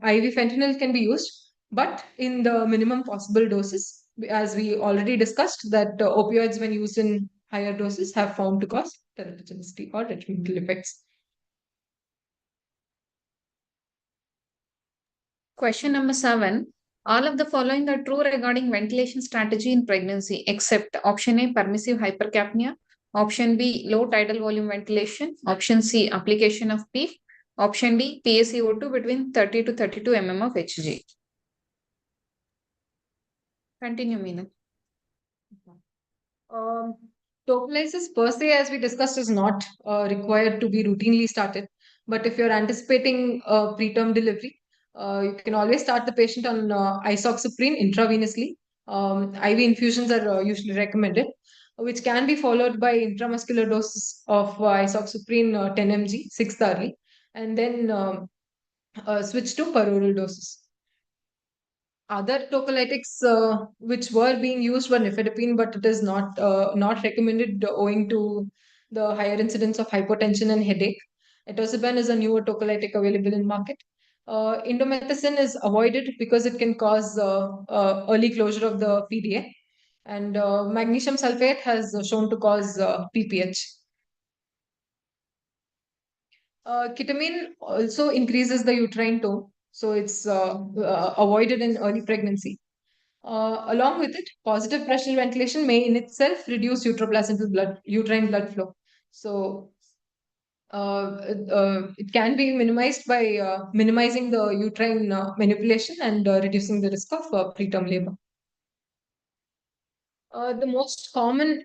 IV fentanyl can be used, but in the minimum possible doses, as we already discussed, that opioids, when used in higher doses, have found to cause teratogenicity or detrimental effects. Question number 7. All of the following are true regarding ventilation strategy in pregnancy, except option A, permissive hypercapnia. Option B, low tidal volume ventilation. Option C, application of PEEP. Option D, PaCO2 between 30 to 32 mm of Hg. Continue, Meena. Tocolysis per se, as we discussed, is not required to be routinely started. But if you're anticipating preterm delivery, You can always start the patient on isoxaprine intravenously. IV infusions are usually recommended, which can be followed by intramuscular doses of isoxaprine 10 mg 6th hourly, and then switch to peroral doses. Other tocolytics which were being used were nifedipine, but it is not recommended owing to the higher incidence of hypotension and headache. Etosiban is a newer tocolytic available in market. Indomethacin is avoided because it can cause early closure of the PDA, and magnesium sulfate has shown to cause PPH. Ketamine also increases the uterine tone, so it's avoided in early pregnancy. Along with it, positive pressure ventilation may in itself reduce uterine blood flow. So it can be minimized by minimizing the uterine manipulation and reducing the risk of preterm labor. The most common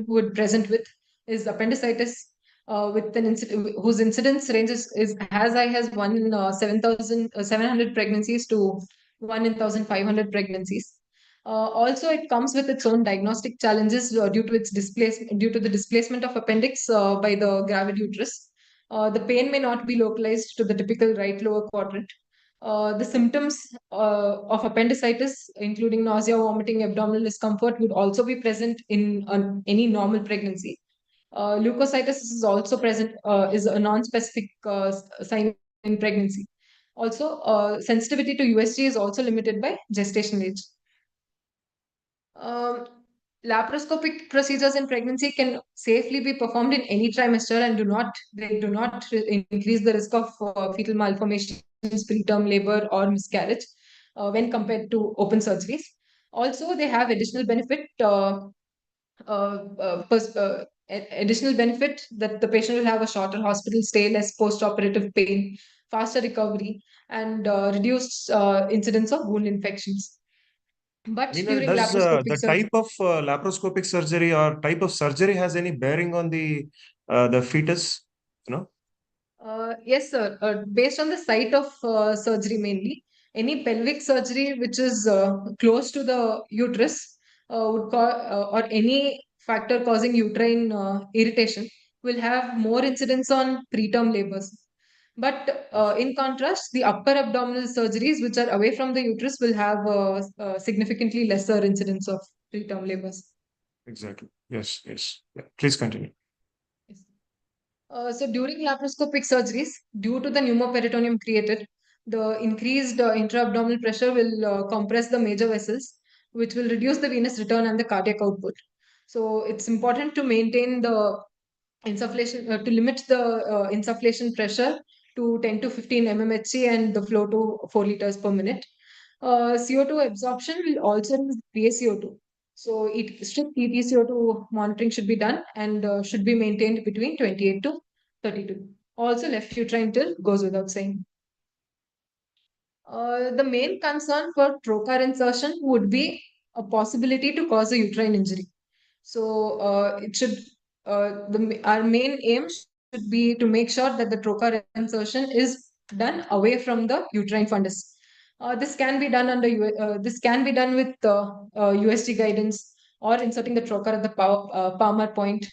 would present with is appendicitis, with an whose incidence ranges is as high as 1 in 7,700 pregnancies to 1 in 1,500 pregnancies. Also, it comes with its own diagnostic challenges due to the displacement of appendix by the gravid uterus. The pain may not be localized to the typical right lower quadrant. The symptoms of appendicitis, including nausea, vomiting, abdominal discomfort, would also be present in any normal pregnancy. Leukocytosis is also present, is a non-specific sign in pregnancy. Also, sensitivity to USG is also limited by gestation age. Laparoscopic procedures in pregnancy can safely be performed in any trimester and do not increase the risk of fetal malformations, preterm labor, or miscarriage when compared to open surgeries. Also, they have additional benefit that the patient will have a shorter hospital stay, less post-operative pain, faster recovery, and reduced incidence of wound infections. But during does laparoscopic the surgery, type of laparoscopic surgery or type of surgery has any bearing on the fetus? Yes, sir. Based on the site of surgery mainly, any pelvic surgery which is close to the uterus or any factor causing uterine irritation will have more incidence on preterm labors. But in contrast, the upper abdominal surgeries which are away from the uterus will have significantly lesser incidence of preterm labors. Exactly. Yes. Yes. Yeah. Please continue. So during laparoscopic surgeries, due to the pneumoperitoneum created, the increased intra-abdominal pressure will compress the major vessels, which will reduce the venous return and the cardiac output. So it's important to maintain the insufflation, to limit the insufflation pressure to 10 to 15 mmHg and the flow to 4 liters per minute. CO2 absorption will also reduce PaCO2. So strict TTCO2 monitoring should be done and should be maintained between 28 to 32. Also, left uterine tilt goes without saying. The main concern for trocar insertion would be a possibility to cause a uterine injury. So our main aim should be to make sure that the trocar insertion is done away from the uterine fundus. This can be done with USG guidance or inserting the trocar at the Palmer point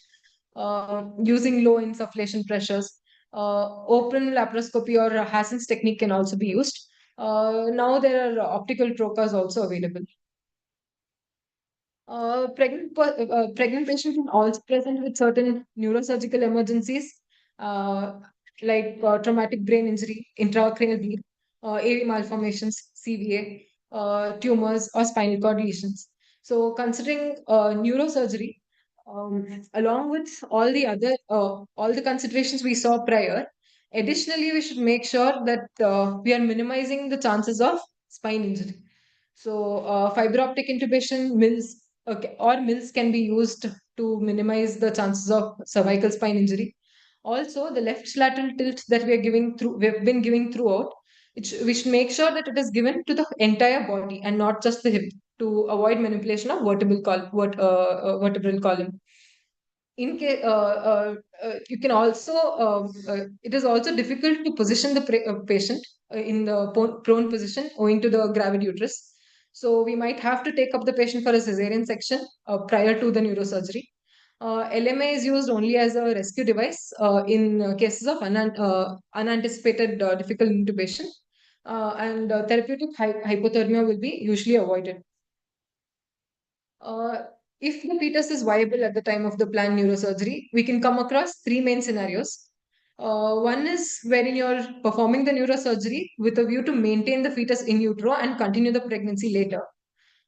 using low insufflation pressures. Open laparoscopy or Hassen's technique can also be used. Now there are optical trocars also available. Pregnant patients can also present with certain neurosurgical emergencies like traumatic brain injury, intracranial bleed, AV malformations, CVA, tumors, or spinal cord lesions. So, considering neurosurgery, along with all the considerations we saw prior, additionally, we should make sure that we are minimizing the chances of spine injury. So, fiber optic intubation, mills can be used to minimize the chances of cervical spine injury. Also, the left lateral tilt that we've been giving throughout, we should make sure that it is given to the entire body and not just the hip to avoid manipulation of vertebral column. in case you can also it is also difficult to position the patient in the prone position owing to the gravid uterus. So we might have to take up the patient for a cesarean section prior to the neurosurgery. LMA is used only as a rescue device in cases of unanticipated difficult intubation, and therapeutic hypothermia will be usually avoided. If the fetus is viable at the time of the planned neurosurgery, we can come across three main scenarios. One is wherein you're performing the neurosurgery with a view to maintain the fetus in utero and continue the pregnancy later.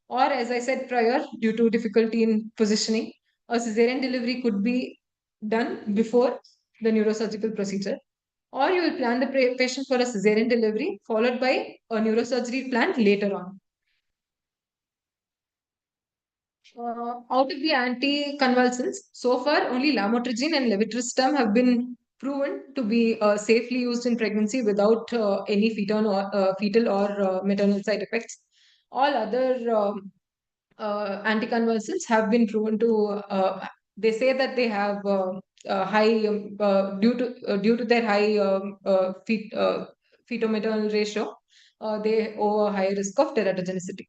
Or, as I said prior, due to difficulty in positioning, a cesarean delivery could be done before the neurosurgical procedure. Or you will plan the patient for a cesarean delivery followed by a neurosurgery planned later on. Out of the anticonvulsants, so far only lamotrigine and levetiracetam have been proven to be safely used in pregnancy without any fetal or maternal side effects. All other anticonvulsants have been proven to. They say that they have high due to their high feto-maternal ratio. They owe a high risk of teratogenicity.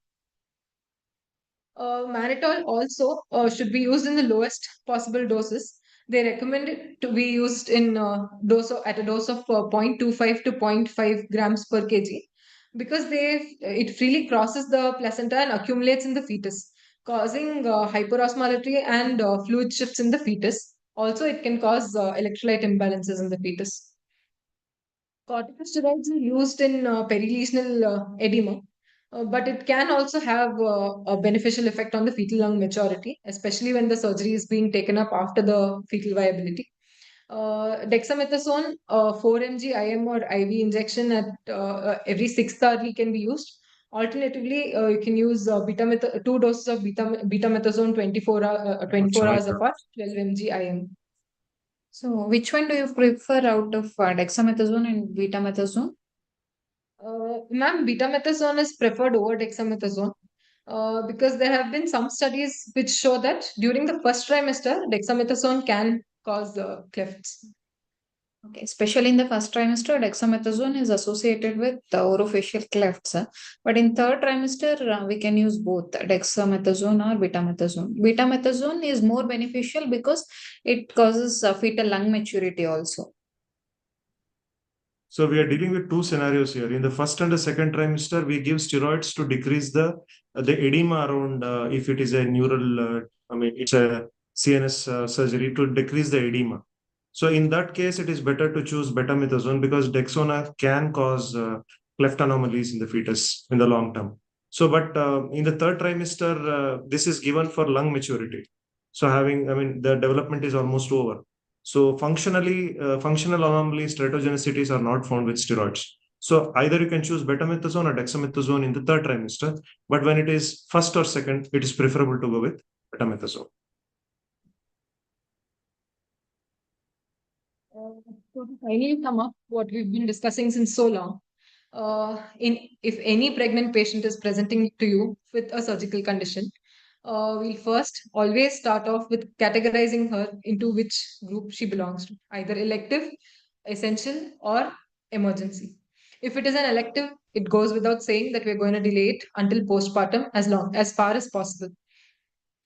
Mannitol also should be used in the lowest possible doses. They recommend it to be used in at a dose of 0.25 to 0.5 grams per kg because it freely crosses the placenta and accumulates in the fetus, causing hyperosmolality and fluid shifts in the fetus. Also, it can cause electrolyte imbalances in the fetus. Corticosteroids are used in perilesional edema, but it can also have a beneficial effect on the fetal lung maturity, especially when the surgery is being taken up after the fetal viability. Dexamethasone, 4 mg IM or IV injection at every 6th hourly can be used. Alternatively, you can use 2 doses of betamethasone 24 hours apart, 12 mg IM. So, which one do you prefer out of dexamethasone and betamethasone? Ma'am, betamethasone is preferred over dexamethasone because there have been some studies which show that during the first trimester, dexamethasone can cause clefts. Okay, especially in the first trimester, dexamethasone is associated with orofacial clefts. But in third trimester, we can use both dexamethasone or betamethasone. Betamethasone is more beneficial because it causes fetal lung maturity also. So we are dealing with two scenarios here. In the first and the second trimester, we give steroids to decrease the edema around if it is a neural, it's a CNS surgery to decrease the edema. So in that case, it is better to choose betamethasone because dexona can cause cleft anomalies in the fetus in the long term. So, but in the third trimester, this is given for lung maturity. So the development is almost over. So functional anomalies, teratogenicities are not found with steroids. So either you can choose betamethasone or dexamethasone in the third trimester, but when it is first or second, it is preferable to go with betamethasone. So to finally sum up what we've been discussing since so long, if any pregnant patient is presenting to you with a surgical condition, we'll first always start off with categorizing her into which group she belongs to, either elective, essential, or emergency. If it is an elective, it goes without saying that we're going to delay it until postpartum as far as possible.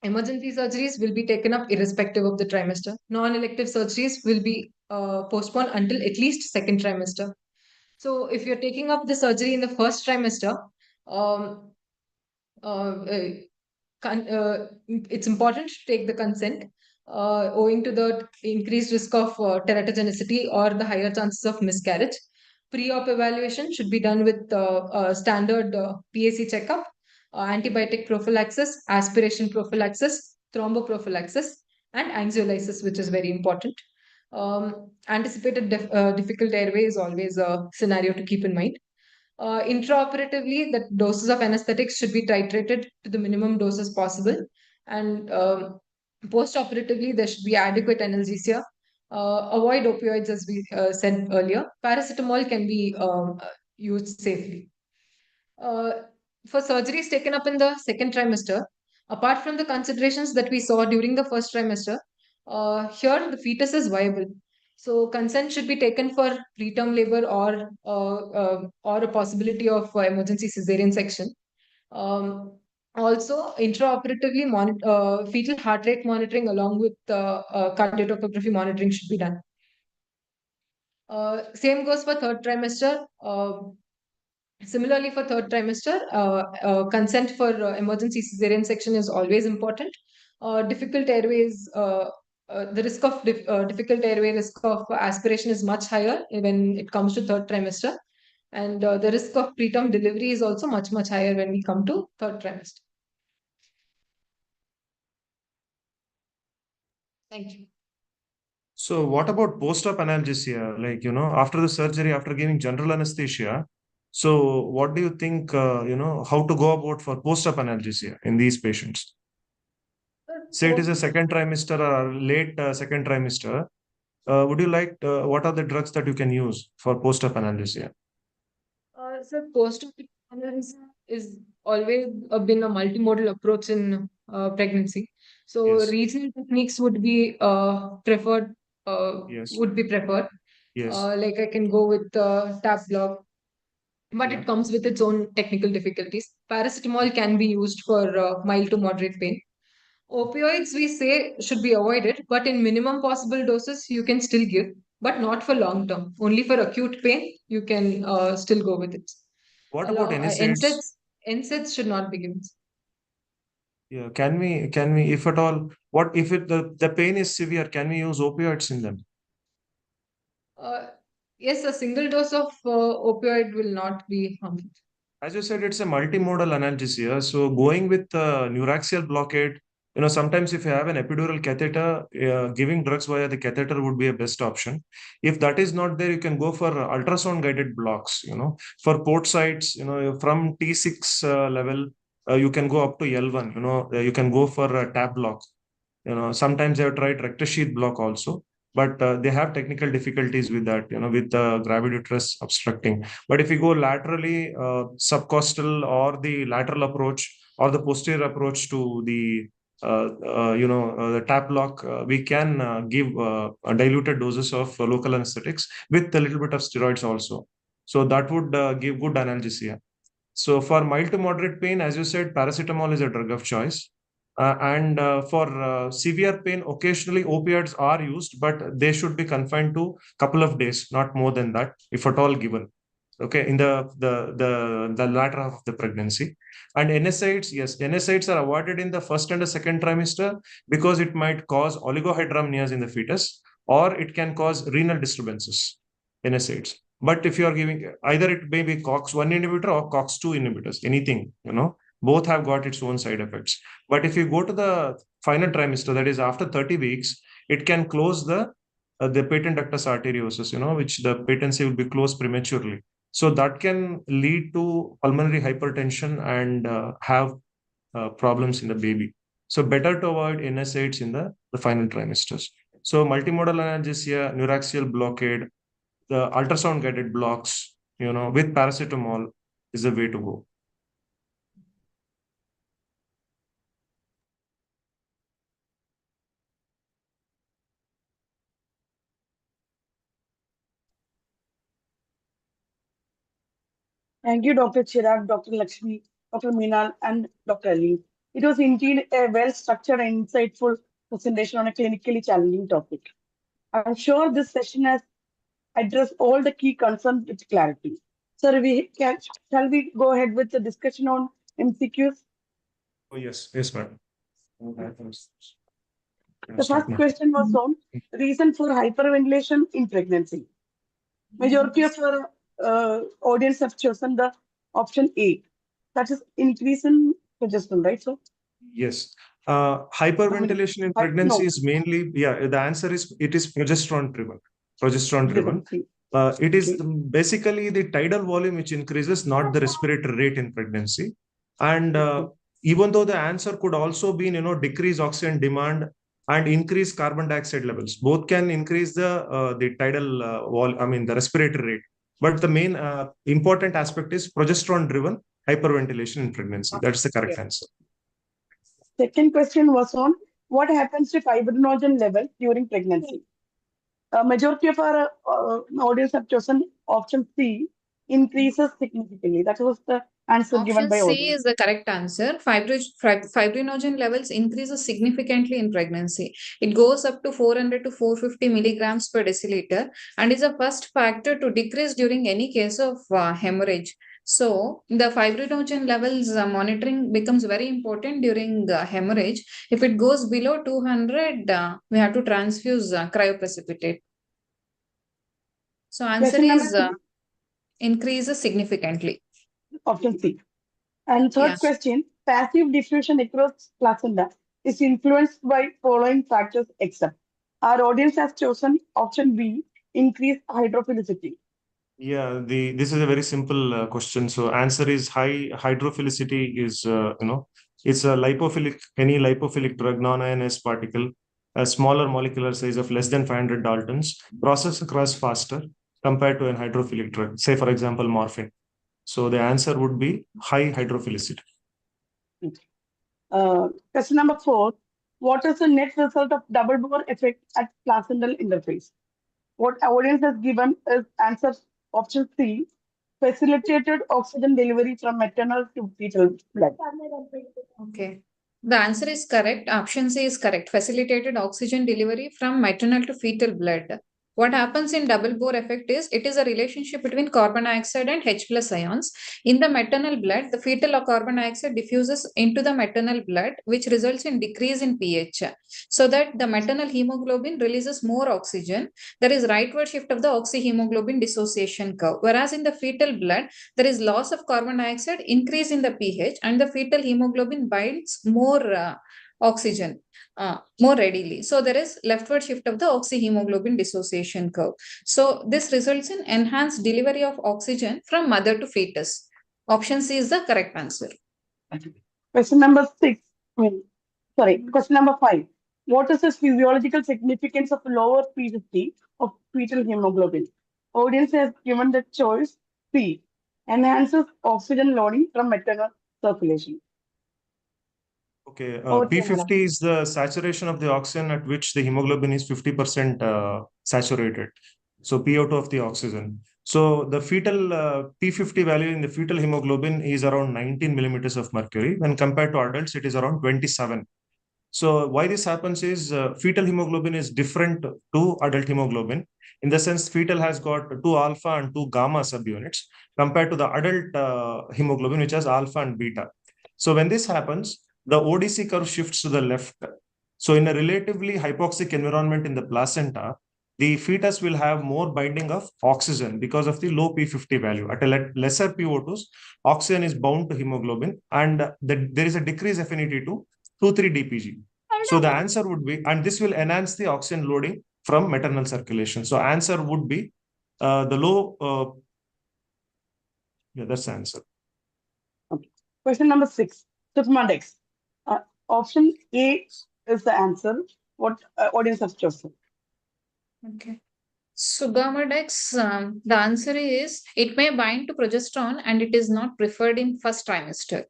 Emergency surgeries will be taken up irrespective of the trimester. Non-elective surgeries will be postponed until at least second trimester. So if you're taking up the surgery in the first trimester, it's important to take the consent owing to the increased risk of teratogenicity or the higher chances of miscarriage. Pre-op evaluation should be done with standard PAC checkup, antibiotic prophylaxis, aspiration prophylaxis, thromboprophylaxis, and anxiolysis, which is very important. Anticipated difficult airway is always a scenario to keep in mind. Intraoperatively, the doses of anesthetics should be titrated to the minimum doses possible. And post-operatively, there should be adequate analgesia. Avoid opioids, as we said earlier. Paracetamol can be used safely. For surgeries taken up in the second trimester, apart from the considerations that we saw during the first trimester, Here, the fetus is viable. So consent should be taken for preterm labor or a possibility of emergency cesarean section. Also, intraoperatively, fetal heart rate monitoring along with cardiotocography monitoring should be done. Same goes for third trimester. Similarly, for third trimester, consent for emergency cesarean section is always important. Difficult airways, the risk of difficult airway, risk of aspiration is much higher when it comes to third trimester. And the risk of preterm delivery is also much, much higher when we come to third trimester. Thank you. So what about post-op analgesia? Like, after the surgery, after giving general anesthesia, so what do you think, how to go about for post-op analgesia in these patients? Say it is a second trimester or late second trimester. Would you like, what are the drugs that you can use for post-op analgesia? So post-op analgesia is always been a multimodal approach in pregnancy. So Yes. regional techniques would be preferred. Yes. Would be preferred. Yes. Like I can go with tap block, but Yeah. it comes with its own technical difficulties. Paracetamol can be used for mild to moderate pain. Opioids, we say, should be avoided, but in minimum possible doses, you can still give, but not for long term. Only for acute pain, you can still go with it. What about NSAIDs? NSAIDs should not be given. Yeah, can we, if at all, what if the pain is severe, can we use opioids in them? Yes, a single dose of opioid will not be harmful. As you said, it's a multimodal analgesia. So going with neuraxial blockade, sometimes if you have an epidural catheter, giving drugs via the catheter would be a best option. If that is not there, you can go for ultrasound guided blocks. For port sites, from T6 level, you can go up to L1. You can go for a tap block. Sometimes they have tried rectus sheath block also, but they have technical difficulties with that, with the gravidutrous obstructing. But if you go laterally, subcostal or the lateral approach or the posterior approach to the the tap block, we can give diluted doses of local anesthetics with a little bit of steroids also. So that would give good analgesia. So for mild to moderate pain, as you said, paracetamol is a drug of choice. And for severe pain, occasionally opioids are used, but they should be confined to a couple of days, not more than that, if at all given. Okay, in the latter half of the pregnancy. And NSAIDs, yes, NSAIDs are avoided in the first and the second trimester because it might cause oligohydramnias in the fetus, or it can cause renal disturbances. NSAIDs. But if you are giving either, it may be COX-1 inhibitor or COX-2 inhibitors, anything, both have got its own side effects. But if you go to the final trimester, that is after 30 weeks, it can close the patent ductus arteriosus, which the patency will be closed prematurely. So that can lead to pulmonary hypertension and have problems in the baby. So better to avoid NSAIDs in the final trimesters. So multimodal analgesia, neuraxial blockade, the ultrasound guided blocks, with paracetamol is the way to go. Thank you, Dr. Chirag, Dr. Lakshmi, Dr. Meenal, and Dr. Ali. It was indeed a well-structured and insightful presentation on a clinically challenging topic. I'm sure this session has addressed all the key concerns with clarity. Sir, shall we go ahead with the discussion on MCQs? Oh, yes, madam. The first question was on reason for hyperventilation in pregnancy. Majority of our audience have chosen the option A, that is increase in progesterone, right? So yes, hyperventilation in pregnancy is mainly, the answer is it is progesterone driven. It is basically the tidal volume which increases, not the respiratory rate in pregnancy. And even though the answer could also be, decrease oxygen demand and increase carbon dioxide levels, both can increase the tidal the respiratory rate. But the main important aspect is progesterone driven hyperventilation in pregnancy. That's the correct answer. Second question was on What happens to fibrinogen level during pregnancy? Majority of our audience have chosen option C, increases significantly. That was the answer given Option by C audience. is the correct answer. Fibrinogen levels increases significantly in pregnancy. It goes up to 400 to 450 milligrams per deciliter and is a first factor to decrease during any case of hemorrhage. So the fibrinogen levels monitoring becomes very important during hemorrhage. If it goes below 200, we have to transfuse cryoprecipitate. So answer Question number is three, increases significantly. option C. And third Yes. question, passive diffusion across placenta is influenced by following factors except. Our audience has chosen option B, increased hydrophilicity. Yeah, this is a very simple question. So answer is high hydrophilicity is it's a lipophilic, any lipophilic drug, non-ionized particle, a smaller molecular size of less than 500 Daltons, process across faster compared to an hydrophilic drug, say for example morphine. So the answer would be high hydrophilicity. Question number 4, what is the net result of double bore effect at placental interface? What audience has given is answer option C, facilitated oxygen delivery from maternal to fetal blood. Okay. The answer is correct. Option C is correct. Facilitated oxygen delivery from maternal to fetal blood. What happens in double bore effect is it is a relationship between carbon dioxide and H plus ions. In the maternal blood, the fetal carbon dioxide diffuses into the maternal blood, which results in decrease in pH. So that the maternal hemoglobin releases more oxygen. There is rightward shift of the oxyhemoglobin dissociation curve. Whereas in the fetal blood, there is loss of carbon dioxide, increase in the pH, and the fetal hemoglobin binds more oxygen more readily. So there is leftward shift of the oxyhemoglobin dissociation curve. So this results in enhanced delivery of oxygen from mother to fetus. Option C is the correct answer. Question number 5. What is the physiological significance of lower P50 of fetal hemoglobin? Audience has given the choice C, enhances oxygen loading from maternal circulation. Okay, P50 is the saturation of the oxygen at which the hemoglobin is 50% saturated. So PO2 of the oxygen. So the fetal P50 value in the fetal hemoglobin is around 19 millimeters of mercury. When compared to adults, it is around 27. So why this happens is fetal hemoglobin is different to adult hemoglobin. In the sense, fetal has got 2 alpha and 2 gamma subunits compared to the adult hemoglobin, which has alpha and beta. So when this happens, the ODC curve shifts to the left. So in a relatively hypoxic environment in the placenta, the fetus will have more binding of oxygen because of the low P50 value. At a lesser PO2s, oxygen is bound to hemoglobin and there is a decreased affinity to 2,3-DPG. So the answer would be, and this will enhance the oxygen loading from maternal circulation. So answer would be the low, that's the answer. Okay. Question number 6, Stigmadex. Option A is the answer. What audience has chosen? Okay. Sugammadex, the answer is it may bind to progesterone and it is not preferred in first trimester.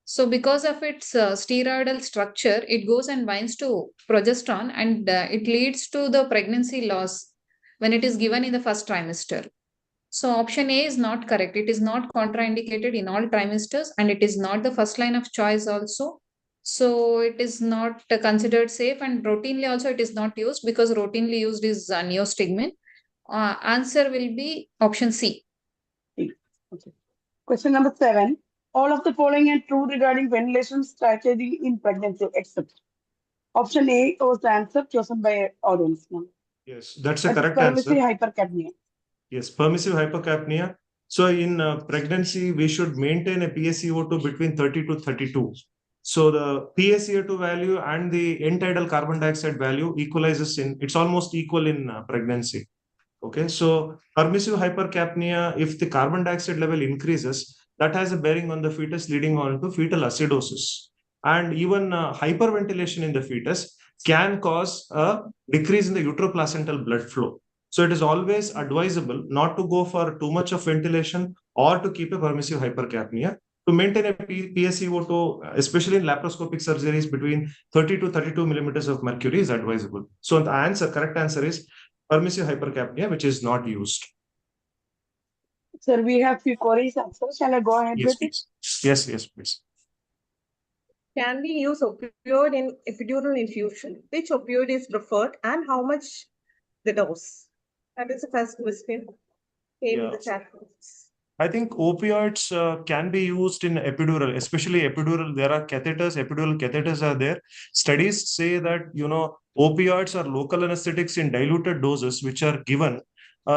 So because of its steroidal structure, it goes and binds to progesterone and it leads to the pregnancy loss when it is given in the first trimester. So option A is not correct. It is not contraindicated in all trimesters and it is not the first line of choice also. So it is not considered safe and routinely also it is not used because routinely used is neostigmine. Answer will be option C. Okay. Question number 7. All of the following are true regarding ventilation strategy in pregnancy except. Option A was the answer chosen by audience. Yes, that's a correct permissive answer. hypercapnia. Yes, permissive hypercapnia. So in pregnancy, we should maintain a PaCO2 between 30 to 32. So the PaCO2 value and the end-tidal carbon dioxide value equalizes it's almost equal in pregnancy. Okay, so permissive hypercapnia, if the carbon dioxide level increases, that has a bearing on the fetus leading on to fetal acidosis. And even hyperventilation in the fetus can cause a decrease in the utero-placental blood flow. So it is always advisable not to go for too much of ventilation or to keep a permissive hypercapnia. to maintain a PSCO2, especially in laparoscopic surgeries, between 30 to 32 millimeters of mercury is advisable. So the correct answer is permissive hypercapnia, which is not used. Sir, we have few queries answered. Shall I go ahead Yes, with it? please. Yes, please. Can we use opioid in epidural infusion? Which opioid is preferred and how much the dose? That is the first question. Came in the chat box. I think opioids can be used in epidural, especially epidural. There are catheters, epidural catheters are there. Studies say that, opioids are local anesthetics in diluted doses, which are given,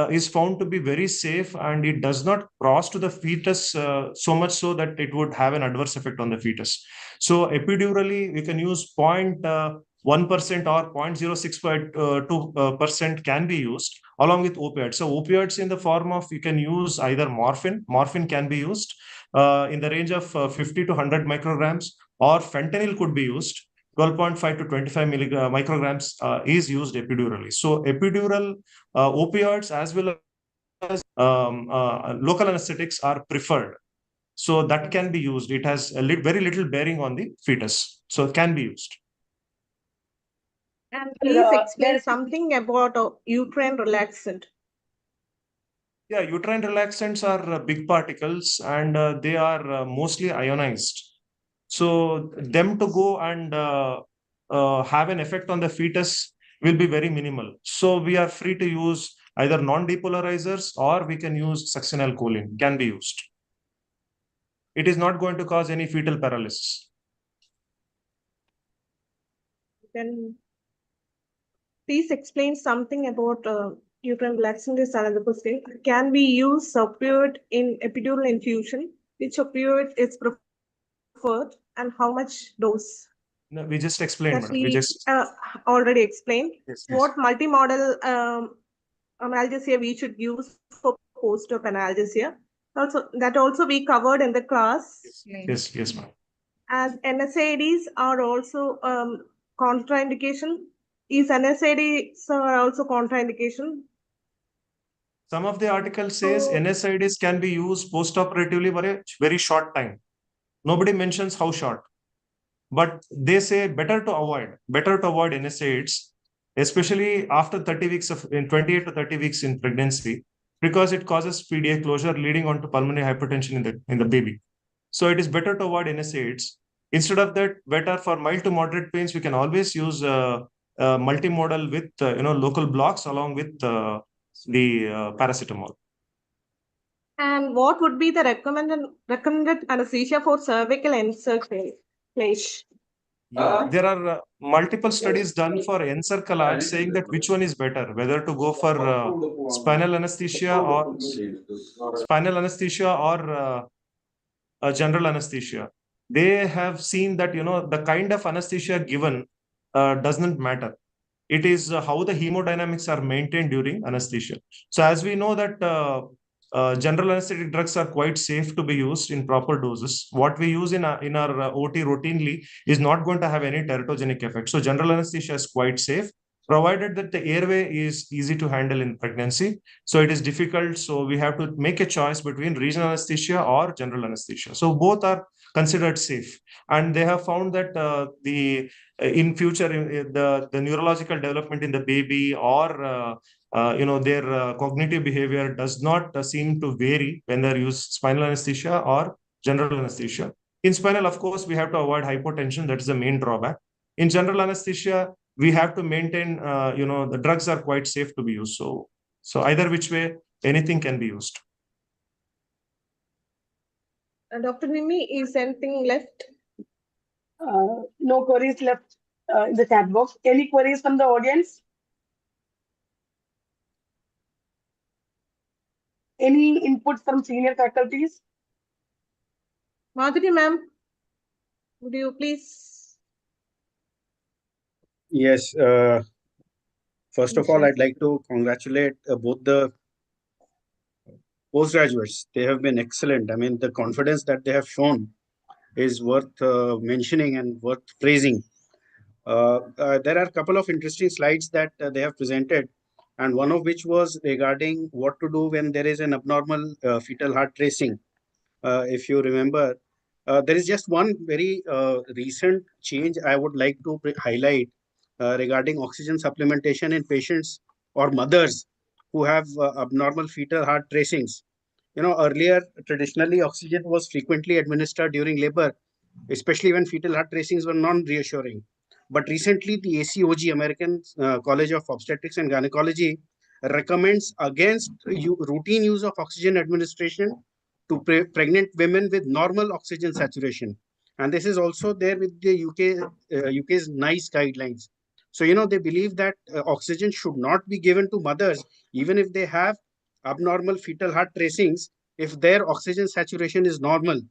is found to be very safe, and it does not cross to the fetus so much so that it would have an adverse effect on the fetus. So epidurally, we can use 0.1% or 0.06% can be used along with opioids. So opioids in the form of, you can use either morphine. Morphine can be used in the range of 50 to 100 micrograms, or fentanyl could be used. 12.5 to 25 micrograms is used epidurally. So epidural opioids as well as local anesthetics are preferred. So that can be used. It has very little bearing on the fetus. So it can be used. And please explain something about uterine relaxant. Yeah, uterine relaxants are big particles, and they are mostly ionized. So them to go and have an effect on the fetus will be very minimal. So we are free to use either non-depolarizers, or we can use succinylcholine, can be used. It is not going to cause any fetal paralysis. Then please explain something about uterine relaxant is another question. Can we use opioid in epidural infusion? Which opioid is preferred and how much dose? No, we just explained. That We just already explained. Yes. What multimodal analgesia we should use for post-op analgesia? That also we covered in the class. Yes, ma'am. As NSAIDs are also contraindication. Is NSAIDs are also contraindication? Some of the article says NSAIDs can be used post-operatively for a very short time. Nobody mentions how short, but they say better to avoid NSAIDs, especially after 30 weeks in 28 to 30 weeks in pregnancy, because it causes PDA closure, leading on to pulmonary hypertension in the baby. So it is better to avoid NSAIDs. Instead of that, better for mild to moderate pains, we can always use multimodal with local blocks along with the paracetamol. And what would be the recommended anesthesia for cervical encirclation? There are multiple studies done for encirclage saying that which one is better, whether to go for spinal anesthesia or general anesthesia. They have seen that the kind of anesthesia given doesn't matter. It is how the hemodynamics are maintained during anesthesia. So as we know that general anesthetic drugs are quite safe to be used in proper doses. What we use in our OT routinely is not going to have any teratogenic effect. So general anesthesia is quite safe, provided that the airway is easy to handle in pregnancy. So it is difficult. So we have to make a choice between regional anesthesia or general anesthesia. So both are considered safe. And they have found that in future, the neurological development in the baby or their cognitive behavior does not seem to vary when they use spinal anesthesia or general anesthesia. In spinal, of course, we have to avoid hypotension. That is the main drawback. In general anesthesia, we have to maintain, the drugs are quite safe to be used. So either which way, anything can be used. Dr. Nimi, is anything left? No queries left in the chat box. Any queries from the audience? Any input from senior faculties? Madhuri ma'am, would you please? Yes. First of all, I'd like to congratulate both the postgraduates. They have been excellent. I mean, the confidence that they have shown is worth mentioning and worth praising. There are a couple of interesting slides that they have presented, and one of which was regarding what to do when there is an abnormal fetal heart tracing. If you remember, There is just one very recent change I would like to highlight regarding oxygen supplementation in patients or mothers who have abnormal fetal heart tracings. Earlier, traditionally, oxygen was frequently administered during labor, especially when fetal heart tracings were non-reassuring. But recently, the ACOG, American College of Obstetrics and Gynecology, recommends against routine use of oxygen administration to pregnant women with normal oxygen saturation. And this is also there with the UK's NICE guidelines. So, they believe that oxygen should not be given to mothers, even if they have abnormal fetal heart tracings, if their oxygen saturation is normal.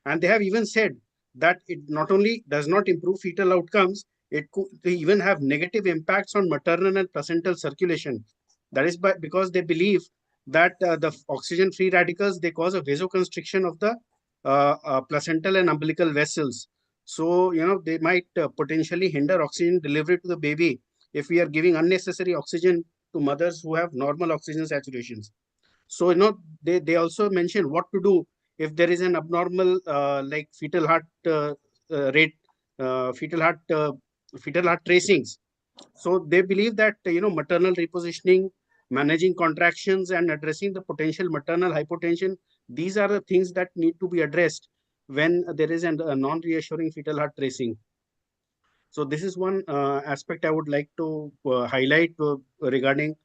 And they have even said that it not only does not improve fetal outcomes, it could even have negative impacts on maternal and placental circulation. That is because they believe that the oxygen free radicals, they cause a vasoconstriction of the placental and umbilical vessels. So, they might potentially hinder oxygen delivery to the baby if we are giving unnecessary oxygen to mothers who have normal oxygen saturations. So, they also mention what to do if there is an abnormal like fetal heart rate, fetal heart tracings. So they believe that maternal repositioning, managing contractions, and addressing the potential maternal hypotension, these are the things that need to be addressed when there is a non-reassuring fetal heart tracing. So this is one aspect I would like to highlight regarding.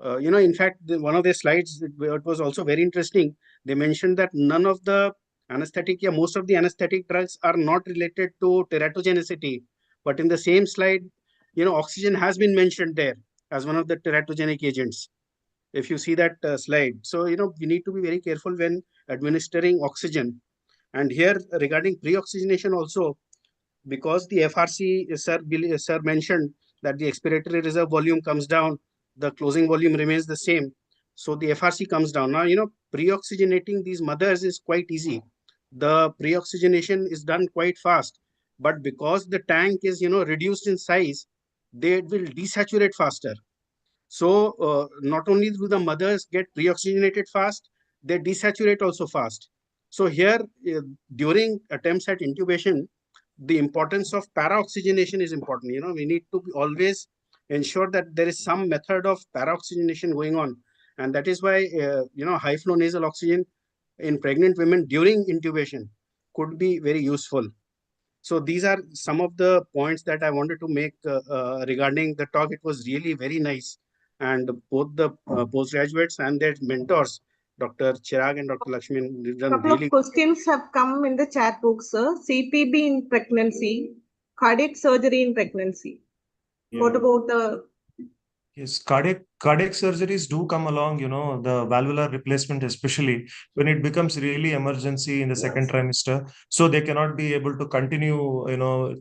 In fact, one of the slides, it was also very interesting. They mentioned that none of the anesthetic, most of the anesthetic drugs are not related to teratogenicity. But in the same slide, oxygen has been mentioned there as one of the teratogenic agents. If you see that slide. So, we need to be very careful when administering oxygen. And here regarding pre-oxygenation also, because the FRC, sir mentioned that the expiratory reserve volume comes down, the closing volume remains the same. So the FRC comes down. Now, pre-oxygenating these mothers is quite easy. The pre-oxygenation is done quite fast. But because the tank is, reduced in size, they will desaturate faster. So not only do the mothers get pre-oxygenated fast, they desaturate also fast. So here, during attempts at intubation, the importance of para-oxygenation is important. We need to always ensure that there is some method of para-oxygenation going on. And that is why, high flow nasal oxygen in pregnant women during intubation could be very useful. So these are some of the points that I wanted to make regarding the talk. It was really very nice. And both the postgraduates and their mentors, Dr. Chirag and Dr. Lakshmi, have done Couple really of questions have come in the chat box, sir. CPB in pregnancy, cardiac surgery in pregnancy. What about the Yes, cardiac surgeries do come along, the valvular replacement, especially when it becomes really emergency in the second trimester. So they cannot be able to continue,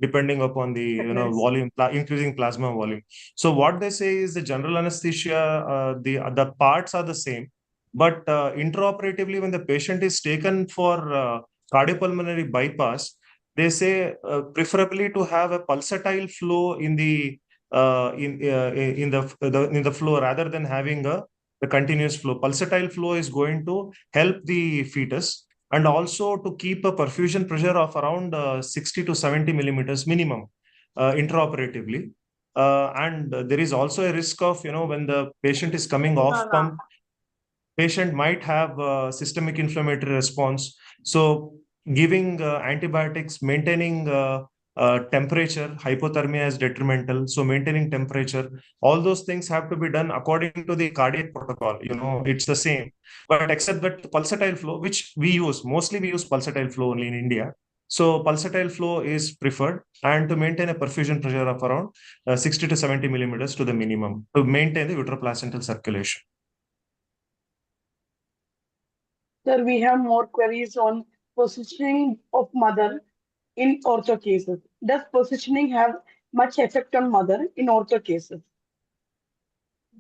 depending upon the, volume, increasing plasma volume. So what they say is the general anesthesia, the parts are the same, but intraoperatively, when the patient is taken for cardiopulmonary bypass, they say preferably to have a pulsatile flow in the in the flow rather than having the continuous flow. Pulsatile flow is going to help the fetus and also to keep a perfusion pressure of around 60 to 70 millimeters minimum intraoperatively. And there is also a risk of, when the patient is coming off pump, patient might have systemic inflammatory response. So giving antibiotics, maintaining temperature, hypothermia is detrimental. So maintaining temperature, all those things have to be done according to the cardiac protocol. It's the same, but except that pulsatile flow, which mostly we use pulsatile flow only in India. So pulsatile flow is preferred, and to maintain a perfusion pressure of around 60 to 70 millimeters to the minimum to maintain the utero-placental circulation. Sir, we have more queries on positioning of mother in ortho cases. Does positioning have much effect on mother in ortho cases?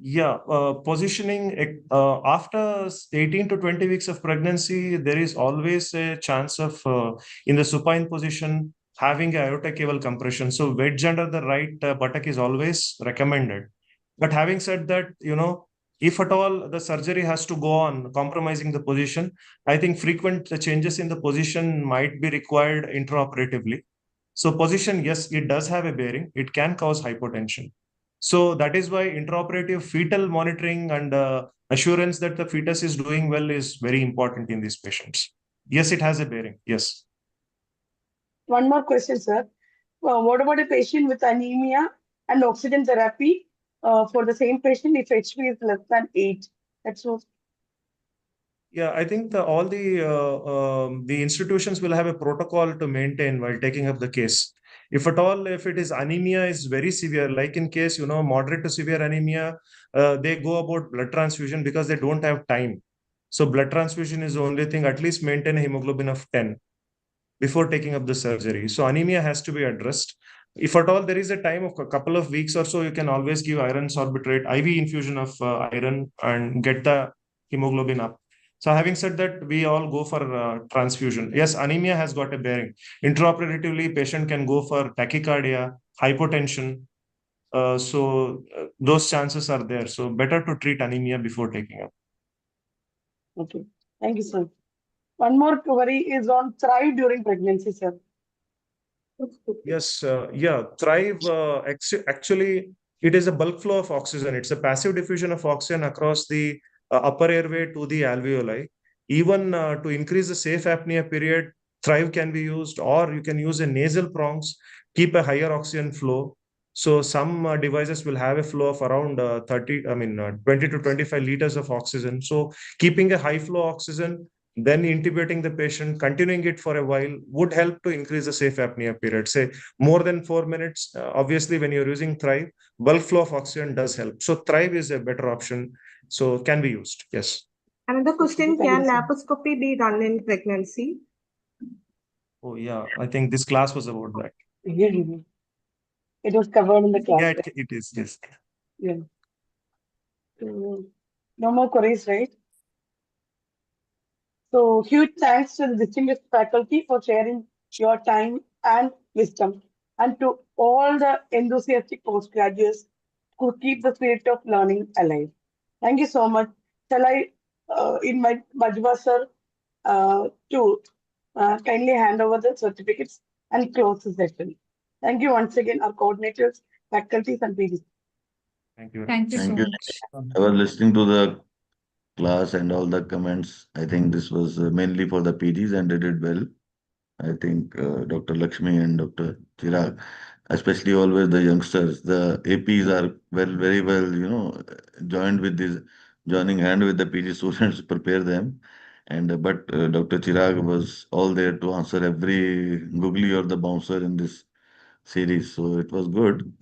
Yeah, positioning after 18 to 20 weeks of pregnancy, there is always a chance of in the supine position having a aorta cable compression. So wedge under the right buttock is always recommended. But having said that, If at all the surgery has to go on compromising the position, I think frequent changes in the position might be required intraoperatively. So position, yes, it does have a bearing. It can cause hypotension. So that is why intraoperative fetal monitoring and assurance that the fetus is doing well is very important in these patients. Yes, it has a bearing. Yes. One more question, sir. What about a patient with anemia and oxygen therapy for the same patient if HB is less than 8? That's what. Yeah, I think all the institutions will have a protocol to maintain while taking up the case. If at all, if it is anemia is very severe, like in case, moderate to severe anemia, they go about blood transfusion because they don't have time. So blood transfusion is the only thing, at least maintain a hemoglobin of 10 before taking up the surgery. So anemia has to be addressed. If at all there is a time of a couple of weeks or so, you can always give iron sorbitrate, IV infusion of iron and get the hemoglobin up. So having said that, we all go for transfusion. Yes, anemia has got a bearing. Intraoperatively, patient can go for tachycardia, hypotension. Those chances are there. So better to treat anemia before taking up. Okay. Thank you, sir. One more query is on thrive during pregnancy, sir. Yes, Thrive actually it is a bulk flow of oxygen. It's a passive diffusion of oxygen across the upper airway to the alveoli. Even to increase the safe apnea period, Thrive can be used, or you can use a nasal prongs, keep a higher oxygen flow. So some devices will have a flow of around 20 to 25 liters of oxygen. So keeping a high flow oxygen, then intubating the patient, continuing it for a while would help to increase the safe apnea period. Say more than 4 minutes. Obviously, when you're using Thrive, bulk flow of oxygen does help. So Thrive is a better option. So can be used. Yes. Another question, can laparoscopy be done in pregnancy? Oh, yeah. I think this class was about that. It was covered in the class. Yeah, it is. Yes. Yeah. No more queries, right? So huge thanks to the distinguished faculty for sharing your time and wisdom, and to all the enthusiastic postgraduates who keep the spirit of learning alive. Thank you so much. Shall I invite Bajwa sir to kindly hand over the certificates and close the session? Thank you once again, our coordinators, faculties, and PDs. Thank you. Thank you so Thank you. much. I was listening to the class and all the comments. I think this was mainly for the PGs and they did well. I think Dr. Lakshmi and Dr. Chirag, especially always the youngsters, the APs are very well, joined with this, joining hand with the PG students to prepare them. And but Dr. Chirag was all there to answer every googly or the bouncer in this series. So it was good.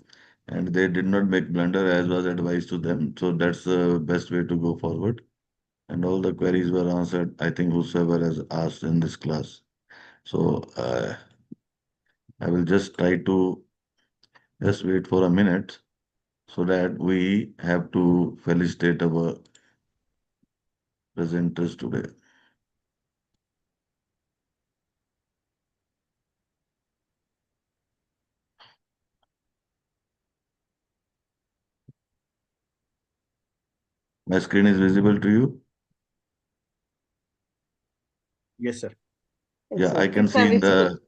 And they did not make blunder as was advised to them. So that's the best way to go forward. And all the queries were answered, I think, whosoever has asked in this class. So I will just try to just wait for a minute so that we have to felicitate our presenters today. My screen is visible to you? Yes, sir. Yeah, I can see in the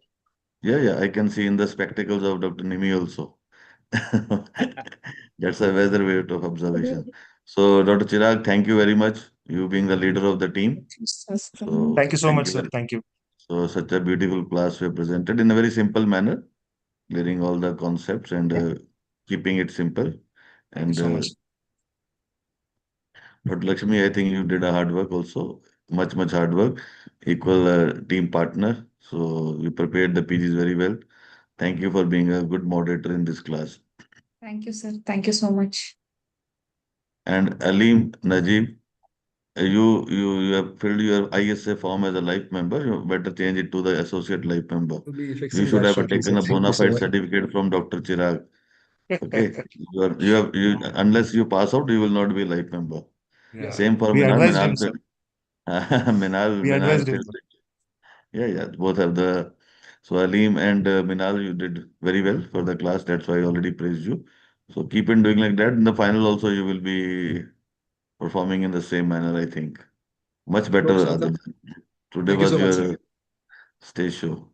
I can see in the spectacles of Dr. Nimi also. That's a weather way of observation. So, Dr. Chirag, thank you very much. You being the leader of the team. So, Thank you so much, sir. very- Thank you. So, such a beautiful class we presented in a very simple manner, clearing all the concepts and keeping it simple. Thank you so much. Dr. Lakshmi, I think you did a hard work also, much hard work, equal team partner. So, you prepared the PGs very well. Thank you for being a good moderator in this class. Thank you, sir. Thank you so much. And Alim Najib, you have filled your ISA form as a life member. You better change it to the associate life member. We'll be You fixing should that have shortly, taken sir. a Thank bona you so fide much. certificate from Dr. Chirag. Okay, unless you pass out, you will not be life member. Yeah. Same for We Minal. advised him, sir. Minal, We advised him, sir. yeah, both have the. So Alim and Minal, you did very well for the class. That's why I already praised you. So keep on doing like that. In the final also, you will be performing in the same manner, I think. Much better Hope so, other sir. than today Thank you was so much, your sir. stage show.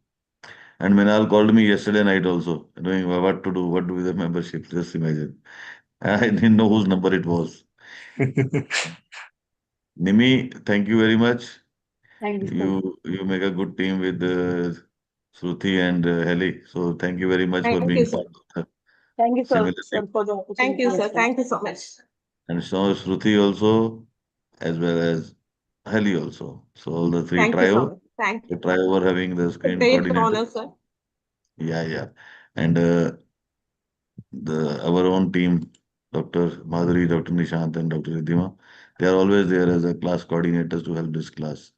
And Minal called me yesterday night also, knowing what to do, what to do with the membership. Just imagine. I didn't know whose number it was. Nimi, thank you very much. Thank you, sir. You make a good team with Shruti and Heli. So thank you very much for Thank you, being sir. part of the Thank you, similar sir, team. for the Thank opportunity you, as sir. well. Thank you so much. And so Shruti also, as well as Heli also. So all the three Thank you so trio, much. Thank the you. trio were having the It's a screen great coordinator. honor, sir. Yeah. And our own team, Dr. Madhuri, Dr. Nishant, and Dr. Riddhima, they are always there as a class coordinators to help this class,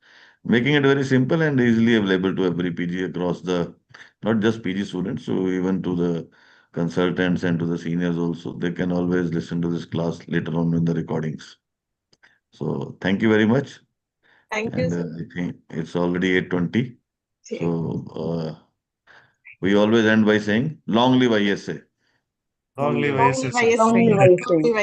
making it very simple and easily available to every PG across the, not just PG students, so even to the consultants and to the seniors also. They can always listen to this class later on in the recordings. So thank you very much. Thank you, And sir. I think it's already 8:20. So we always end by saying, long live ISA. Long live Long ISS, Long sir. live live ISA. ISA.